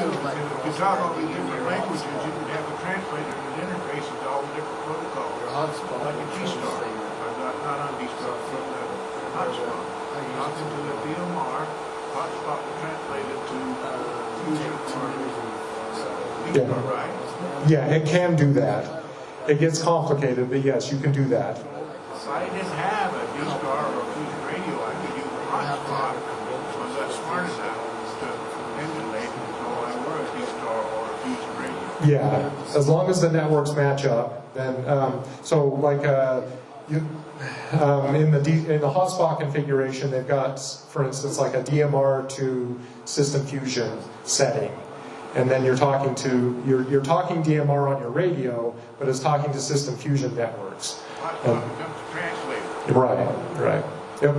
To talk all these different languages, you can have a translator that interfaces to all the different protocols. Like a D-Star, not on D-Star, from the hotspot. Talking to the DMR, hotspot will translate it to user or Yeah. right? Yeah, it can do that. It gets complicated, but yes, you can do that. So I didn't have a D-Star or a Fusion radio. I could use a hotspot. Was that smart enough to emulate so I were a D-Star or a Fusion radio? Yeah, as long as the networks match up, then so like in the hotspot configuration, they've got, for instance, like a DMR to System Fusion setting, and then you're talking DMR on your radio, but it's talking to System Fusion networks. Hotspot becomes a translator. Right. Yep.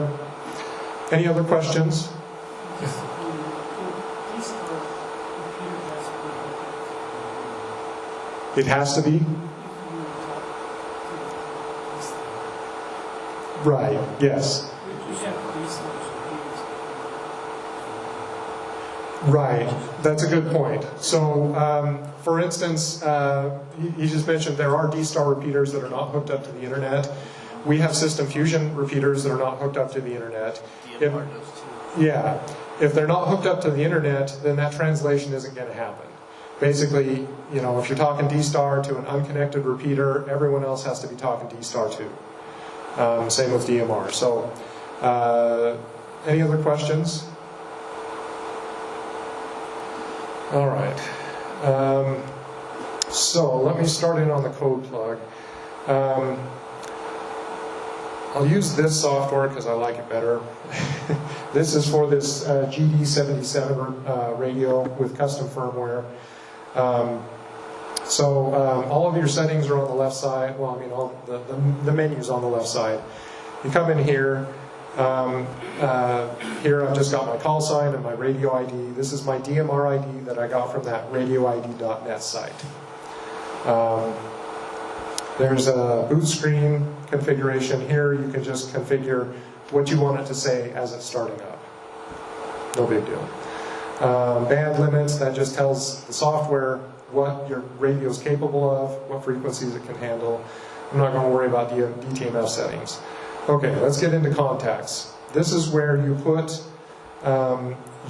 Any other questions? It has to be? Right, yes. Right, that's a good point. So, for instance, you just mentioned there are D-Star repeaters that are not hooked up to the internet. We have System Fusion repeaters that are not hooked up to the internet. If they're not hooked up to the internet, then that translation isn't going to happen. Basically, if you're talking D-Star to an unconnected repeater, everyone else has to be talking D-Star too. Same with DMR. So, any other questions? All right. So, let me start in on the code plug. I'll use this software because I like it better. This is for this GD77 radio with custom firmware. All of your settings are on the left side. Well, I mean, all the menu's on the left side. You come in here. Here I've just got my call sign and my radio ID. This is my DMR ID that I got from that radioid.net site. There's a boot screen configuration here. You can just configure what you want it to say as it's starting up. No big deal. Band limits, that just tells the software what your radio is capable of, what frequencies it can handle. I'm not going to worry about DTMF settings. Okay, let's get into contacts. This is where you put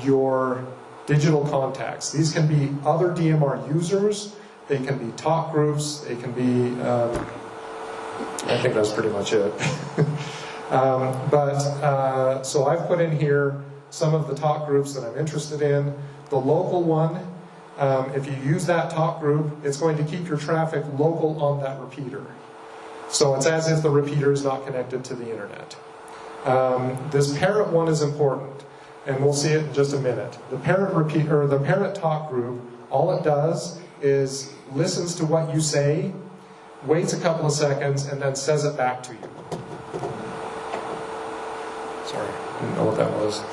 your digital contacts. These can be other DMR users. They can be talk groups. They can be, I think that's pretty much it. So I've put in here some of the talk groups that I'm interested in. The local one, if you use that talk group, it's going to keep your traffic local on that repeater. So it's as if the repeater is not connected to the internet. This parent one is important, and we'll see it in just a minute. The parent repeater, or the parent talk group, all it does is listens to what you say, waits a couple of seconds, and then says it back to you. Sorry, I didn't know what that was.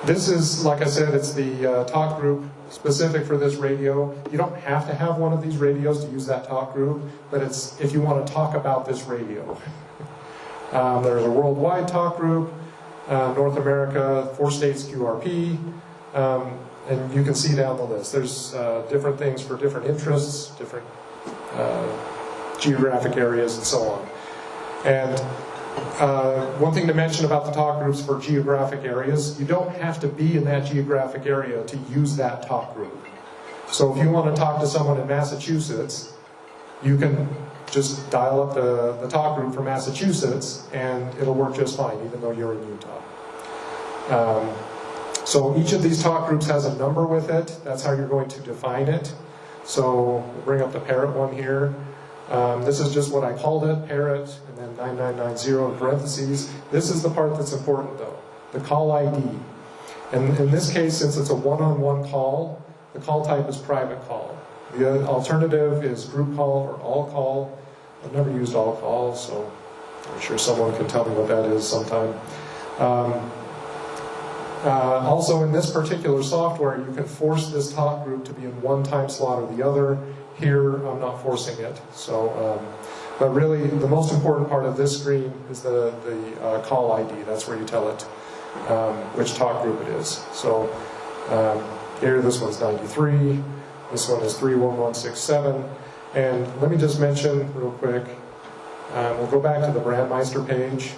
This is, like I said, it's the talk group specific for this radio. You don't have to have one of these radios to use that talk group, but it's if you want to talk about this radio. There's a worldwide talk group, North America, 4 states QRP, and you can see down the list. There's different things for different interests, different geographic areas, and so on. And one thing to mention about the talk groups for geographic areas, you don't have to be in that geographic area to use that talk group. So if you want to talk to someone in Massachusetts, you can just dial up the talk group for Massachusetts and it'll work just fine, even though you're in Utah. So each of these talk groups has a number with it. That's how you're going to define it. So we'll bring up the parent one here. This is just what I called it, parent, and then 9990 in parentheses. This is the part that's important though, the call ID. And in this case, since it's a one-on-one call, the call type is private call. The alternative is group call or all call. I've never used all call, so I'm sure someone can tell me what that is sometime. Also in this particular software, you can force this talk group to be in one time slot or the other. Here, I'm not forcing it. So, but really, the most important part of this screen is the call ID. That's where you tell it which talk group it is. So here, this one's 93. This one is 31167. And let me just mention real quick, we'll go back to the Brandmeister page.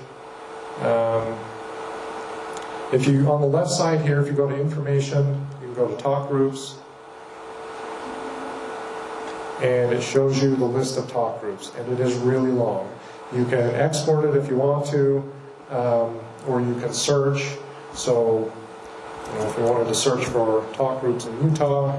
If you, on the left side here, if you go to information, you can go to talk groups, and it shows you the list of talk groups, and it is really long. You can export it if you want to, or you can search. So, if you wanted to search for talk groups in Utah,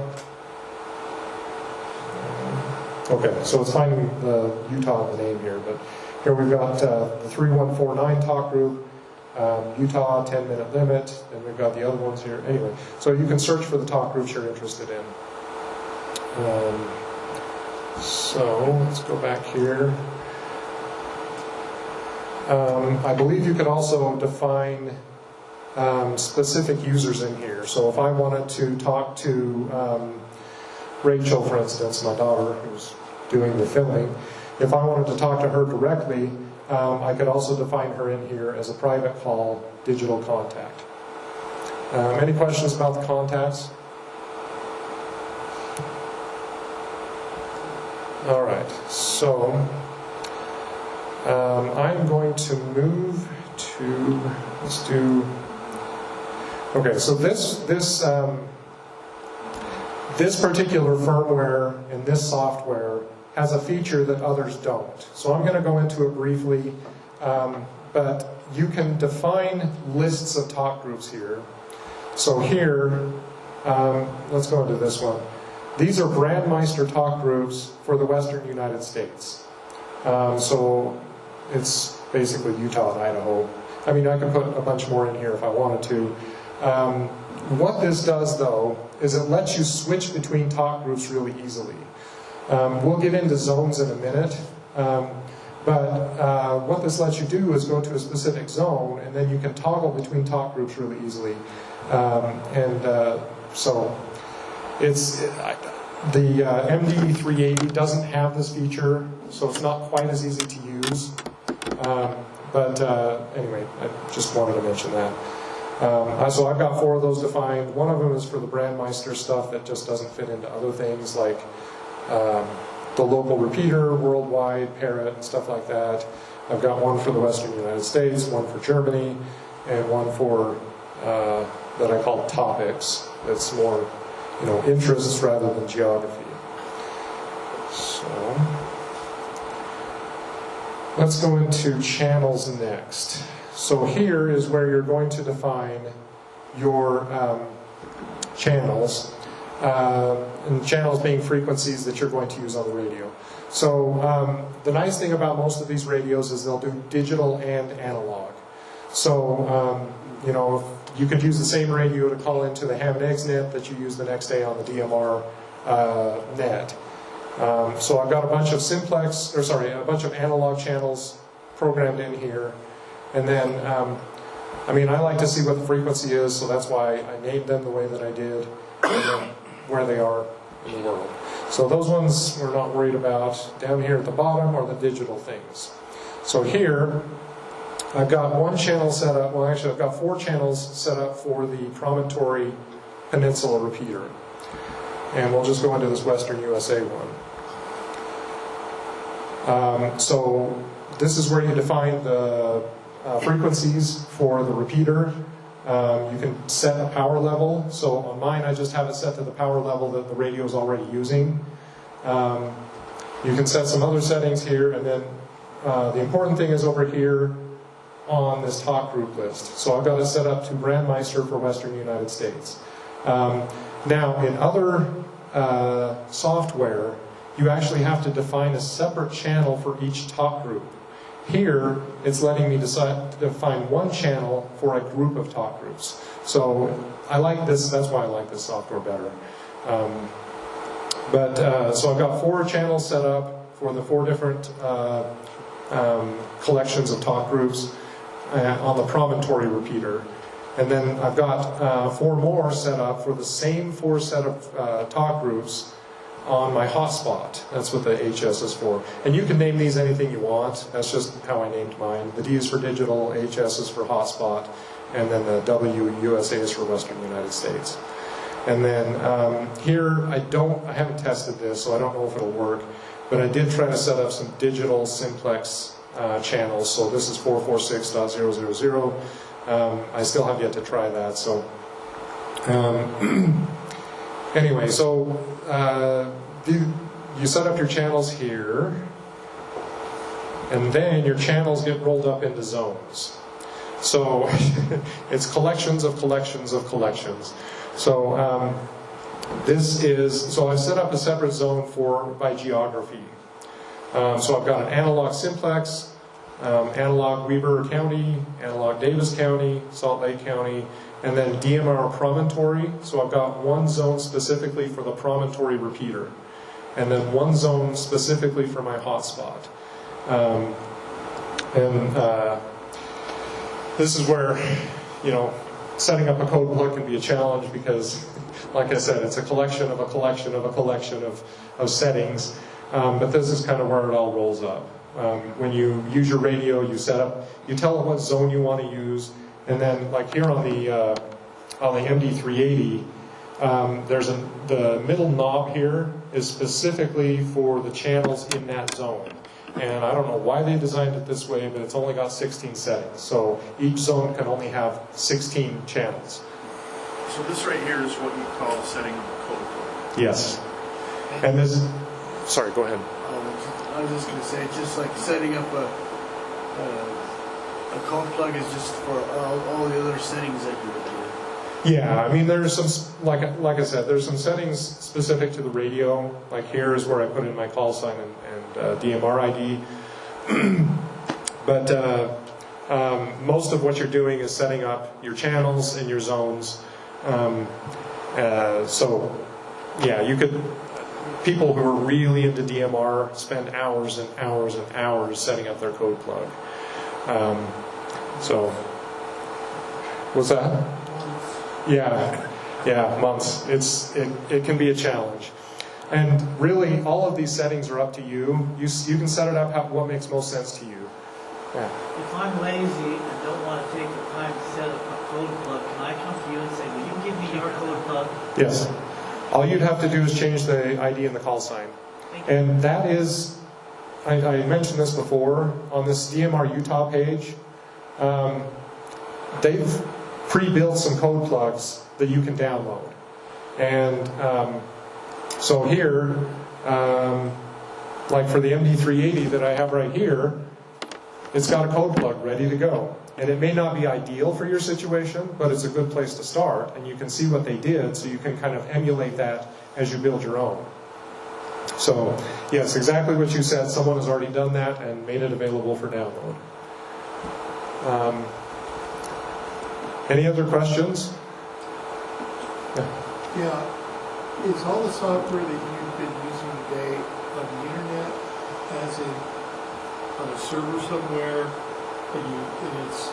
okay, so it's finding the Utah in the name here, but here we've got the 3149 talk group, Utah 10-minute limit, and we've got the other ones here. Anyway, so you can search for the talk groups you're interested in. So let's go back here. I believe you could also define specific users in here. So if I wanted to talk to Rachel, for instance, my daughter, who's doing the filming, if I wanted to talk to her directly, I could also define her in here as a private call, digital contact. Any questions about the contacts? All right, so I'm going to move to, let's do, okay, so this particular firmware and this software has a feature that others don't. So I'm going to go into it briefly, but you can define lists of talk groups here. So here, let's go into this one. These are Brandmeister talk groups for the Western United States. So it's basically Utah and Idaho. I mean, I could put a bunch more in here if I wanted to. What this does, though, is it lets you switch between talk groups really easily. We'll get into zones in a minute, but what this lets you do is go to a specific zone, and then you can toggle between talk groups really easily. So it's the MD380 doesn't have this feature, so it's not quite as easy to use. But anyway, I just wanted to mention that. So I've got 4 of those defined. One of them is for the Brandmeister stuff that just doesn't fit into other things like the local repeater, worldwide, parrot, and stuff like that. I've got one for the Western United States, one for Germany, and one for that I call topics. That's more, interests rather than geography. So let's go into channels next. So here is where you're going to define your channels, and channels being frequencies that you're going to use on the radio. So the nice thing about most of these radios is they'll do digital and analog. So you could use the same radio to call into the ham and eggs net that you use the next day on the DMR net. So I've got a bunch of a bunch of analog channels programmed in here. And then, I like to see what the frequency is, so that's why I named them the way that I did, and then where they are in the world. So those ones we're not worried about. Down here at the bottom are the digital things. So here, I've got one channel set up, well actually I've got 4 channels set up for the Promontory Peninsula repeater. And we'll just go into this Western USA one. So this is where you define the frequencies for the repeater. You can set a power level. So on mine, I just have it set to the power level that the radio is already using. You can set some other settings here, and then the important thing is over here on this talk group list. So I've got it set up to Brandmeister for Western United States. Now, in other software, you actually have to define a separate channel for each talk group. Here, it's letting me define one channel for a group of talk groups. So I like this, that's why I like this software better. So I've got 4 channels set up for the 4 different collections of talk groups on the Promontory repeater. And then I've got 4 more set up for the same 4 set of talk groups on my hotspot. That's what the HS is for. And you can name these anything you want. That's just how I named mine. The D is for digital, HS is for hotspot, and then the USA is for Western United States. And then here, I haven't tested this, so I don't know if it'll work, but I did try to set up some digital simplex channels. So this is 446.000. I still have yet to try that. So anyway, so you set up your channels here, and then your channels get rolled up into zones. So it's collections of collections of collections. So so I've set up a separate zone by geography. So I've got an analog simplex, analog Weber County, analog Davis County, Salt Lake County, and then DMR promontory. So I've got one zone specifically for the promontory repeater, and then one zone specifically for my hotspot. This is where, setting up a code plug can be a challenge because, like I said, it's a collection of a collection of a collection of settings. But this is kind of where it all rolls up. When you use your radio, you tell it what zone you want to use, and then, like here on the MD380, the middle knob here is specifically for the channels in that zone. And I don't know why they designed it this way, but it's only got 16 settings. So each zone can only have 16 channels. So this right here is what you call setting up a code plug. Yes. And this... Sorry, go ahead. I was just going to say, just like setting up a code plug is just for all the other settings that you would do. Yeah, I mean, there's some, like I said, there's some settings specific to the radio. Like here is where I put in my call sign and DMR ID. But most of what you're doing is setting up your channels and your zones. So, yeah, people who are really into DMR spend hours and hours and hours setting up their code plug. So, what's that? Yeah, months. It can be a challenge. And really, all of these settings are up to you. You can set it up what makes most sense to you. Yeah. If I'm lazy and don't want to take the time to set up a code plug, can I come to you and say, will you give me your code plug? Yes. All you'd have to do is change the ID and the call sign. And that is, I mentioned this before, on this DMR Utah page, they've pre-built some code plugs that you can download. And so here, like for the MD380 that I have right here, it's got a code plug ready to go. And it may not be ideal for your situation, but it's a good place to start. And you can see what they did, so you can kind of emulate that as you build your own. So, yes, exactly what you said. Someone has already done that and made it available for download. Any other questions? Yeah. Is all the software that you've been using today on the internet, as in on a server somewhere, and it's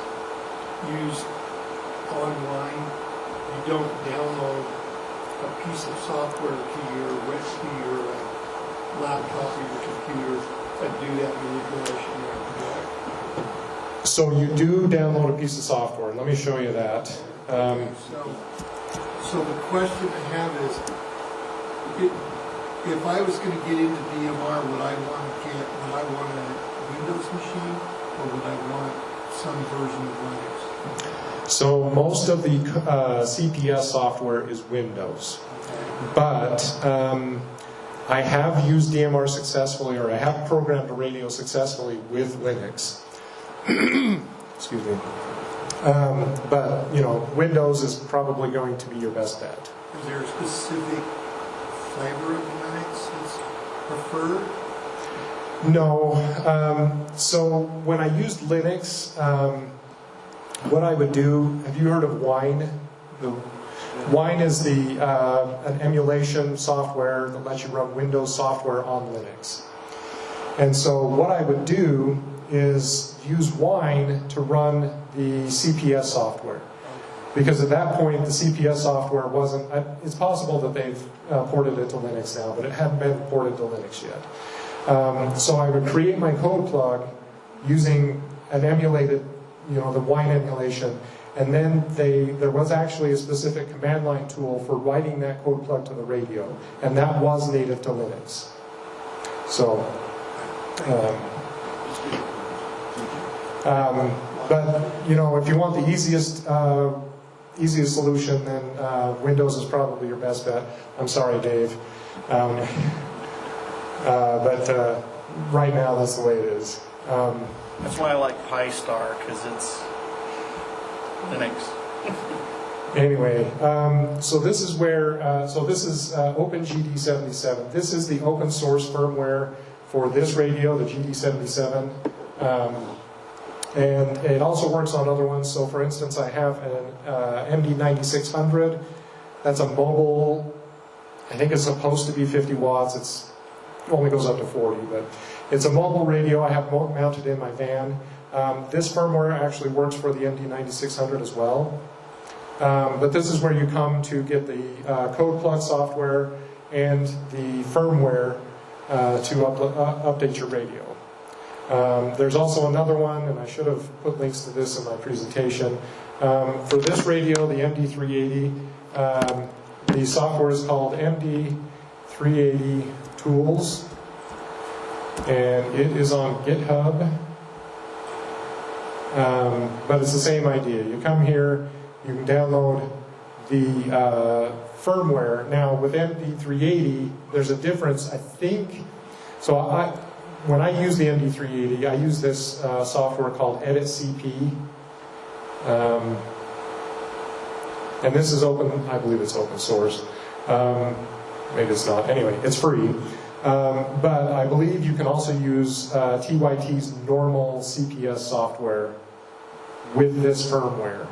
used online? You don't download a piece of software to your laptop or your computer and do that manipulation right there. So you do download a piece of software. Let me show you that. So the question I have is, if I was going to get into DMR, would I want a Windows machine, or would I want some version of Linux? So most of the CPS software is Windows. But I have used DMR successfully, or I have programmed a radio successfully with Linux. Excuse me. But, Windows is probably going to be your best bet. Is there a specific flavor of Linux that's preferred? No. So when I used Linux, what I would do, have you heard of Wine? Wine is an emulation software that lets you run Windows software on Linux. And so what I would do is use Wine to run the CPS software. Because at that point, the CPS software wasn't, it's possible that they've ported it to Linux now, but it hadn't been ported to Linux yet. So I would create my code plug using an emulated, the Wine emulation, and then there was actually a specific command line tool for writing that code plug to the radio, and that was native to Linux. But, you know, if you want the easiest solution, then Windows is probably your best bet. I'm sorry, Dave. But right now, that's the way it is. That's why I like PyStar, because it's Linux. Anyway, so this is where, this is OpenGD77. This is the open source firmware for this radio, the GD77. And it also works on other ones. So for instance, I have an MD9600. That's a mobile, I think it's supposed to be 50 watts. It only goes up to 40, but it's a mobile radio I have mounted in my van. This firmware actually works for the MD9600 as well. But this is where you come to get the code plug software and the firmware to update your radio. There's also another one, and I should have put links to this in my presentation. For this radio, the MD380, the software is called MD380 Tools, and it is on GitHub. But it's the same idea. You come here, you can download the firmware. Now, with MD380, there's a difference, I think. So when I use the MD380, I use this software called EditCP. And this is open, I believe it's open source. Maybe it's not. Anyway, it's free. But I believe you can also use TYT's normal CPS software with this firmware.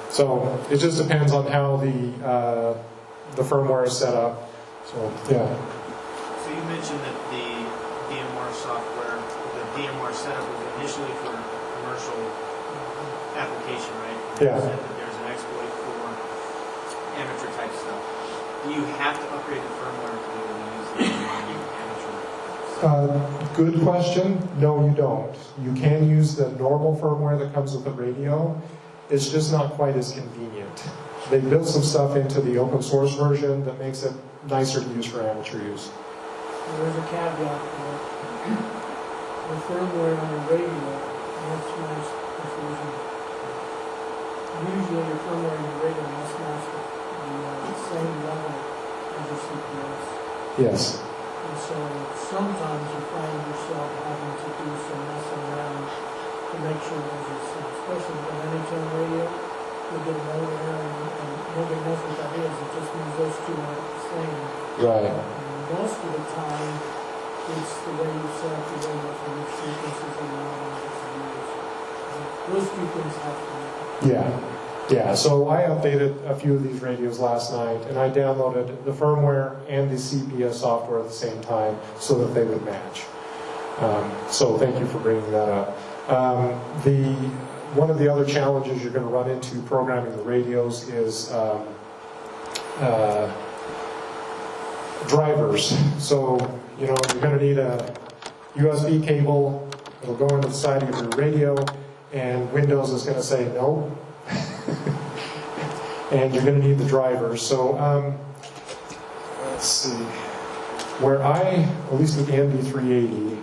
So it just depends on how the firmware is set up. So yeah. So you mentioned that the DMR software, the DMR setup was initially for commercial application, right? Yeah. You said that there's an exploit for amateur type stuff. Do you have to upgrade the firmware to be able to use the amateur? Good question. No, you don't. You can use the normal firmware that comes with the radio. It's just not quite as convenient. They built some stuff into the open source version that makes it nicer to use for amateur use. There's a caveat to that. The firmware on the radio, that's nice. Usually your firmware on the radio must match the same level as your CPS. Yes. And so sometimes you find yourself having to do some messing around to make sure there's a, especially with an NHL radio, you'll get an old error and nobody knows what that is. It just means those two aren't the same. Right. And most of the time, it's the way you set up the radio for which frequencies and all those two things have to be. Yeah. Yeah, so I updated a few of these radios last night, and I downloaded the firmware and the CPS software at the same time so that they would match. So thank you for bringing that up. One of the other challenges you're going to run into programming the radios is drivers. So, you know, you're going to need a USB cable. It'll go into the side of your radio, and Windows is going to say no. And you're going to need the drivers. So, let's see. Where at least with the MD380,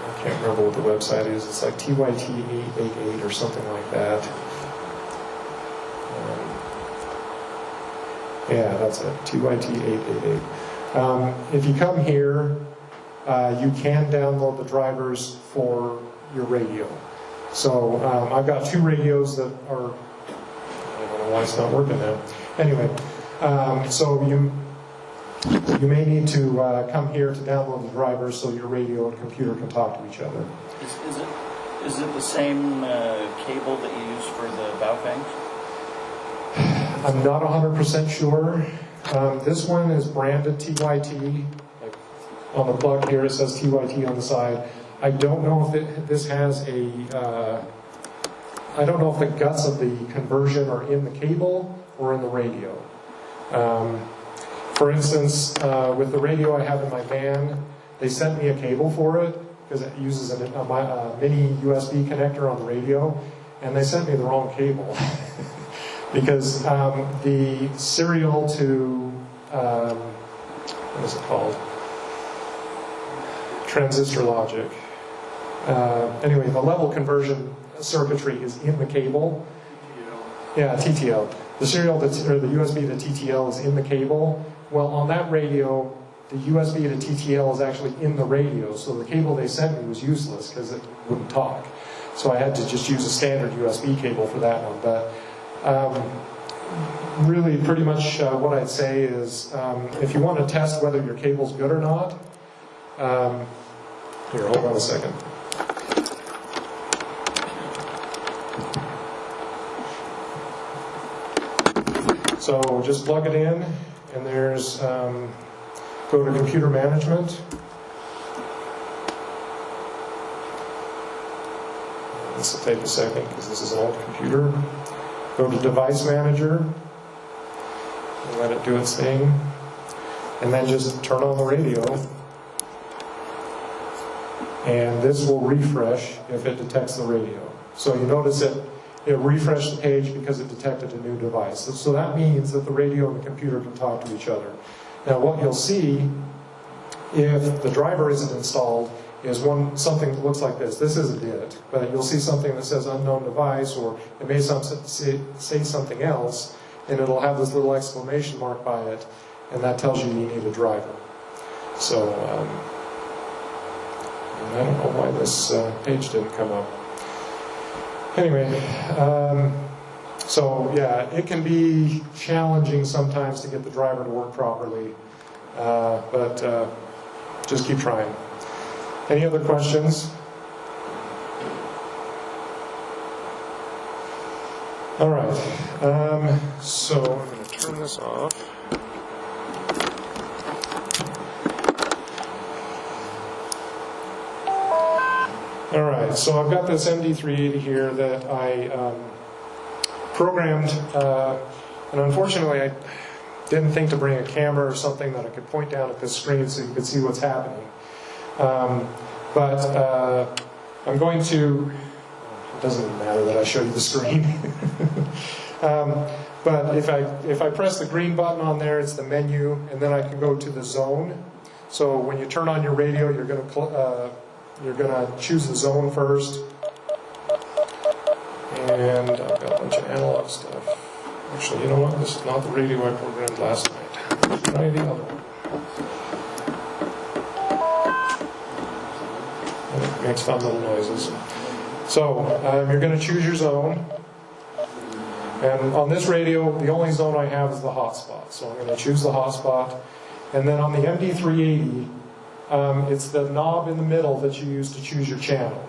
I can't remember what the website is. It's like TYT888 or something like that. Yeah, that's it. TYT888. If you come here, you can download the drivers for your radio. So I've got two radios that are, I don't know why it's not working now. Anyway, so you may need to come here to download the drivers so your radio and computer can talk to each other. Is it the same cable that you use for the Baofangs? I'm not 100% sure. This one is branded TYT. Like on the plug here it says TYT on the side. I don't know if this has a, I don't know if the guts of the conversion are in the cable or in the radio. For instance, with the radio I have in my van, they sent me a cable for it because it uses a mini USB connector on the radio, and they sent me the wrong cable. Because the serial to, what is it called? Transistor logic. Anyway, the level conversion circuitry is in the cable. Yeah, TTL. The serial or the USB to TTL is in the cable. Well, on that radio, the USB to TTL is actually in the radio, so the cable they sent me was useless because it wouldn't talk. So I had to just use a standard USB cable for that one. But really, pretty much what I'd say is, if you want to test whether your cable's good or not, here, hold on a second. So just plug it in, and there's, go to computer management. This will take a second because this is an old computer. Go to device manager, and let it do its thing. And then just turn on the radio. And this will refresh if it detects the radio. So you notice it refreshed the page because it detected a new device. So that means that the radio and the computer can talk to each other. Now what you'll see, if the driver isn't installed, is something that looks like this. This isn't it, but you'll see something that says unknown device, or it may say something else, and it'll have this little exclamation mark by it, and that tells you you need a driver. So, I don't know why this page didn't come up. Anyway, so yeah, it can be challenging sometimes to get the driver to work properly, but just keep trying. Any other questions? All right, so I'm going to turn this off. All right, so I've got this MD380 here that I programmed, and unfortunately I didn't think to bring a camera or something that I could point down at this screen so you could see what's happening. But I'm going to, it doesn't even matter that I show you the screen. But if I press the green button on there, it's the menu, and then I can go to the zone. So when you turn on your radio, you're going to choose the zone first. And I've got a bunch of analog stuff. Actually, you know what? This is not the radio I programmed last night. Let's try the other one. It makes fun little noises. So, you're going to choose your zone. And on this radio, the only zone I have is the hotspot. So I'm going to choose the hotspot. And then on the MD380, it's the knob in the middle that you use to choose your channel.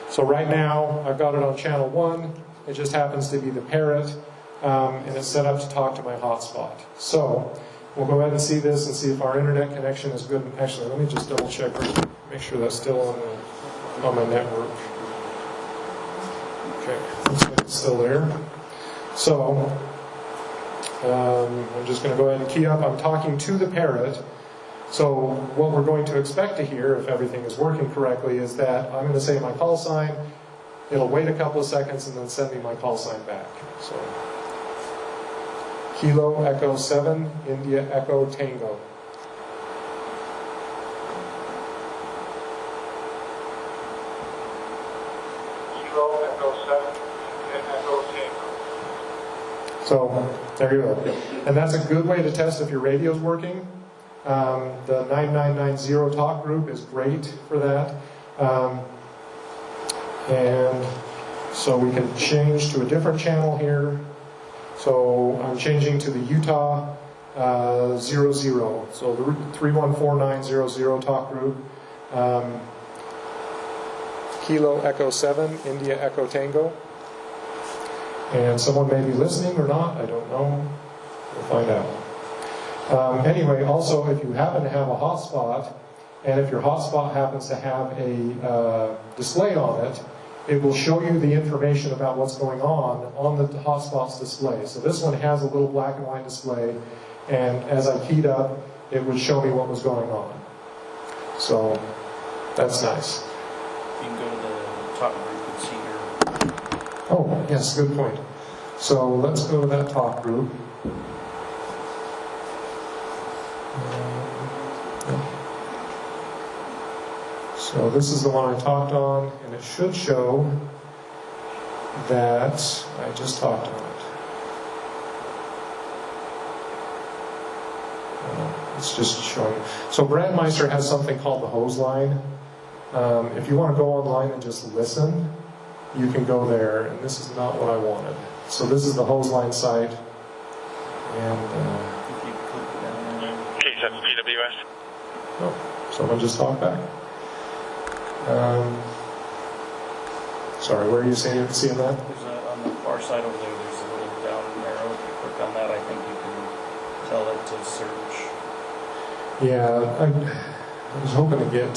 So right now, I've got it on channel 1. It just happens to be the parrot, and it's set up to talk to my hotspot. So we'll go ahead and see this and see if our internet connection is good. Actually, let me just double check, make sure that's still on my network. Okay, looks like it's still there. So I'm just going to go ahead and key up. I'm talking to the parrot. So what we're going to expect to hear, if everything is working correctly, is that I'm going to say my call sign, it'll wait a couple of seconds and then send me my call sign back. So, Kilo Echo 7, India Echo Tango. Kilo Echo 7, India Echo Tango. So, there you go. And that's a good way to test if your radio's working. The 9990 talk group is great for that. And so we can change to a different channel here. So I'm changing to the Utah 00. So the 314900 talk group. Kilo Echo 7, India Echo Tango. And someone may be listening or not, I don't know. We'll find out. Anyway, also, if you happen to have a hotspot, and if your hotspot happens to have a display on it, it will show you the information about what's going on the hotspot's display. So this one has a little black and white display, and as I keyed up, it would show me what was going on. So that's nice. You can go to the talk group and see your... Oh, yes, good point. So let's go to that talk group. So this is the one I talked on, and it should show that I just talked on it. It's just showing. So Brandmeister has something called the hose line. If you want to go online and just listen, you can go there, and this is not what I wanted. So this is the hose line site, and If you click down there. K7PWS. oh, someone just talked back. Sorry, where are you seeing that? There's on the far side over there, there's a little down arrow. If you click on that, I think you can tell it to search. Yeah, I was hoping to get.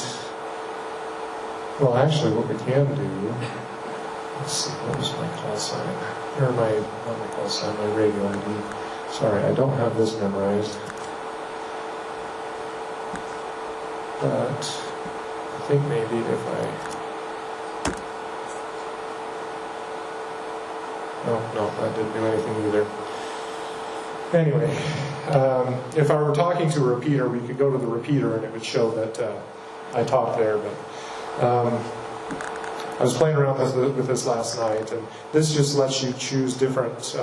Well, actually, what we can do. Let's see, what was my call sign? Or not my call sign, my radio ID. Sorry, I don't have this memorized. But I think maybe if oh, no, that didn't do anything either. Anyway, if I were talking to a repeater, we could go to the repeater and it would show that I talked there, but I was playing around with this last night, and this just lets you choose different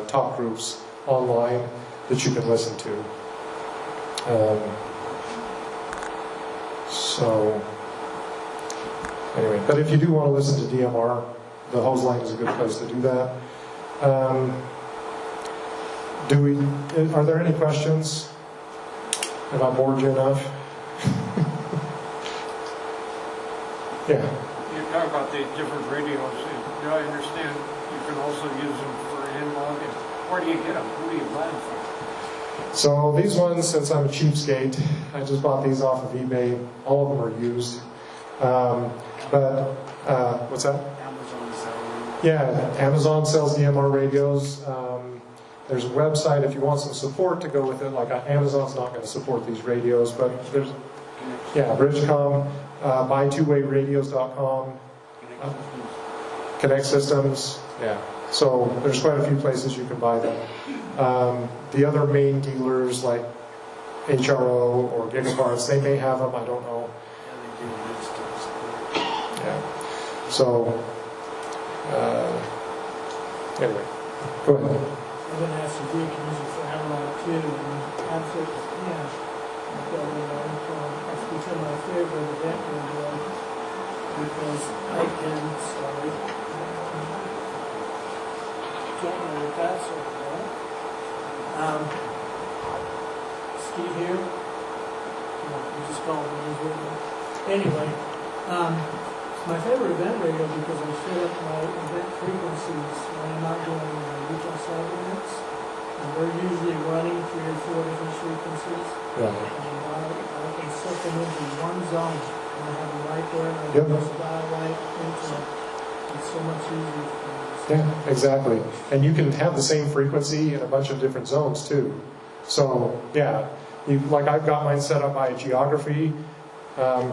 talk groups online that you can listen to. So, anyway, but if you do want to listen to DMR, the hose line is a good place to do that. Are there any questions? Have I bored you enough? Yeah. You talk about the different radios. Do I understand you can also use them for analog? And where do you get them? Who do you buy them from? So these ones, since I'm a cheapskate, I just bought these off of eBay. All of them are used. What's that? Amazon selling. Yeah, Amazon sells DMR radios. There's a website if you want some support to go with it. Like Amazon's not going to support these radios, but there's, yeah, Bridgecom, buy2wayradios.com, Connect Systems, yeah. So there's quite a few places you can buy them. The other main dealers like HRO or Gigaparts, they may have them, I don't know. Yeah. So, anyway, go ahead. I've been asked if we can use it for analog too, and absolutely can. That's become my favorite event radio because I can, don't know the password, right? Steve here. No, you just called me. Anyway, it's my favorite event radio because I set up my event frequencies when I'm not doing Utah side events. And we're usually running 3 or 4 different frequencies. Yeah. And I can set them into one zone. And I have them right there, and I Yep. can just dial right into it. It's so much easier for me. Yeah, exactly. And you can have the same frequency in a bunch of different zones too. So, yeah, like I've got mine set up by geography.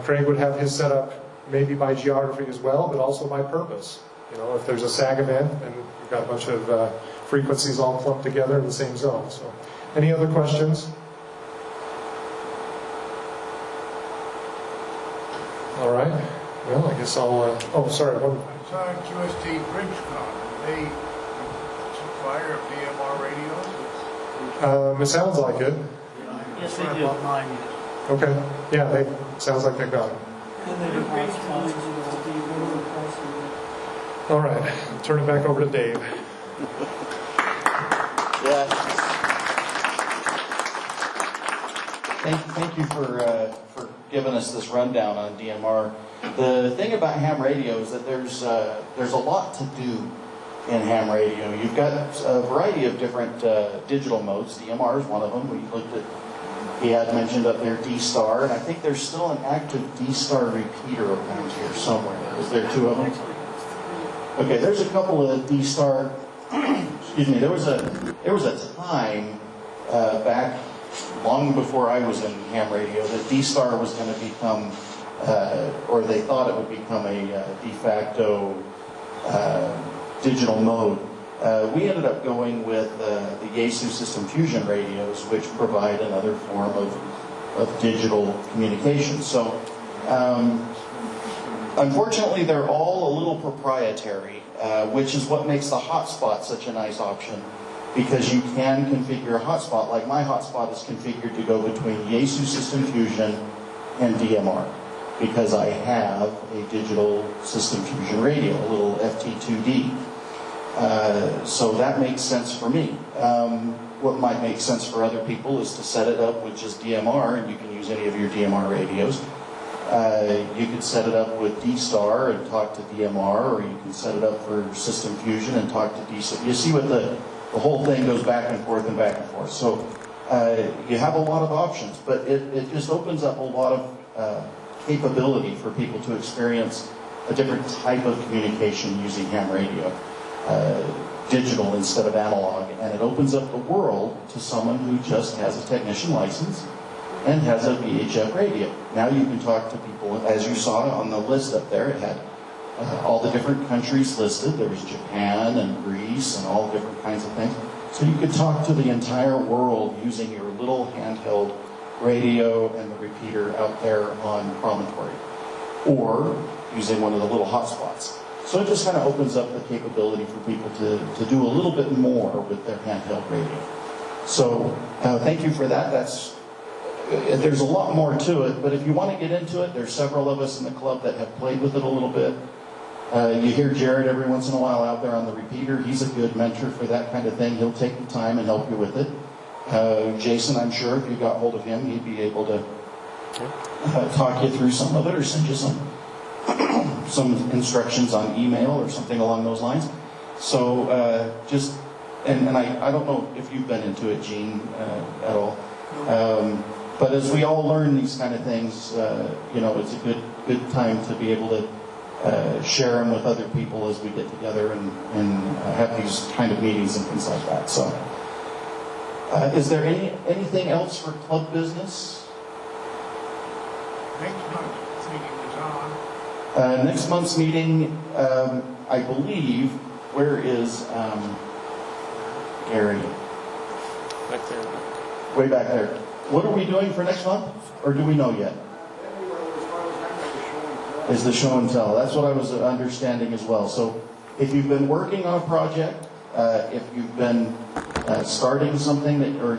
Craig would have his set up maybe by geography as well, but also by purpose. You know, if there's a SAG event and you've got a bunch of frequencies all clumped together in the same zone. So, any other questions? All right. Well, I guess I'll. Oh, sorry. I saw QST Bridgecom. They supplier of DMR radios. It sounds like it. Yes, they do. Mine. Okay. Yeah, sounds like they got it. And they do price times, the lower price of it. All right. Turn it back over to Dave. Yeah. Thank you for giving us this rundown on DMR. The thing about ham radio is that there's a lot to do in ham radio. You've got a variety of different digital modes. DMR is one of them. We looked at, he had mentioned up there D-Star, and I think there's still an active D-Star repeater around here somewhere. Is there 2 of them? Okay, there's a couple of D-Star. Excuse me. There was a time back long before I was in ham radio that D-Star was going to become, or they thought it would become a de facto digital mode. We ended up going with the Yaesu System Fusion radios, which provide another form of digital communication. So Unfortunately, they're all a little proprietary, which is what makes the hotspot such a nice option, because you can configure a hotspot. Like my hotspot is configured to go between Yaesu System Fusion and DMR, because I have a digital System Fusion radio, a little FT2D. So that makes sense for me. What might make sense for other people is to set it up with just DMR, and you can use any of your DMR radios. You could set it up with D-Star and talk to DMR, or you can set it up for System Fusion and talk to D-Star. You see what the whole thing goes back and forth and back and forth. So you have a lot of options, but it just opens up a lot of capability for people to experience a different type of communication using ham radio, digital instead of analog, and it opens up the world to someone who just has a technician license and has a VHF radio. Now you can talk to people, as you saw on the list up there, it had all the different countries listed. There was Japan and Greece and all different kinds of things. So you could talk to the entire world using your little handheld radio and the repeater out there on Promontory, or using one of the little hotspots. So it just kind of opens up the capability for people to do a little bit more with their handheld radio. So thank you for that. There's a lot more to it, but if you want to get into it, there's several of us in the club that have played with it a little bit. You hear Jared every once in a while out there on the repeater. He's a good mentor for that kind of thing. He'll take the time and help you with it. Jason, I'm sure if you got hold of him, he'd be able to talk you through some of it, or send you some instructions on email or something along those lines. So and I don't know if you've been into it, Gene, at all. But as we all learn these kind of things, it's a good time to be able to share them with other people as we get together and have these kind of meetings and things like that. So, is there anything else for club business? Next month's meeting is on. Next month's meeting, I believe, where is Gary? Back there. Way back there. What are we doing for next month? Or do we know yet? Is the show and tell. That's what I was understanding as well. So if you've been working on a project, if you've been starting something or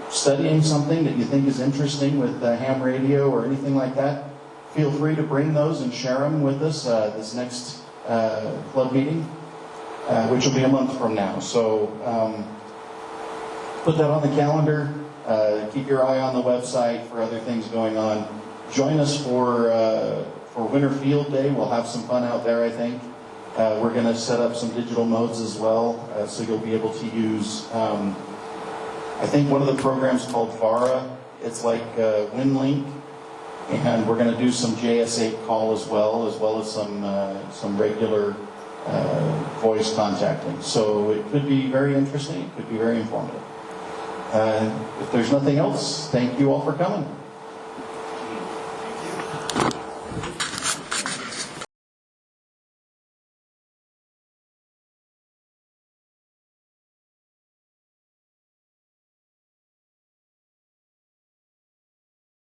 studying something that you think is interesting with ham radio or anything like that, feel free to bring those and share them with us this next club meeting, which will be a month from now. So put that on the calendar. Keep your eye on the website for other things going on. Join us for Winter Field Day. We'll have some fun out there, I think. We're going to set up some digital modes as well, so you'll be able to use, I think one of the programs called VARA. It's like WinLink, and we're going to do some JS8 call as well as some regular voice contacting. So it could be very interesting. It could be very informative. If there's nothing else, thank you all for coming.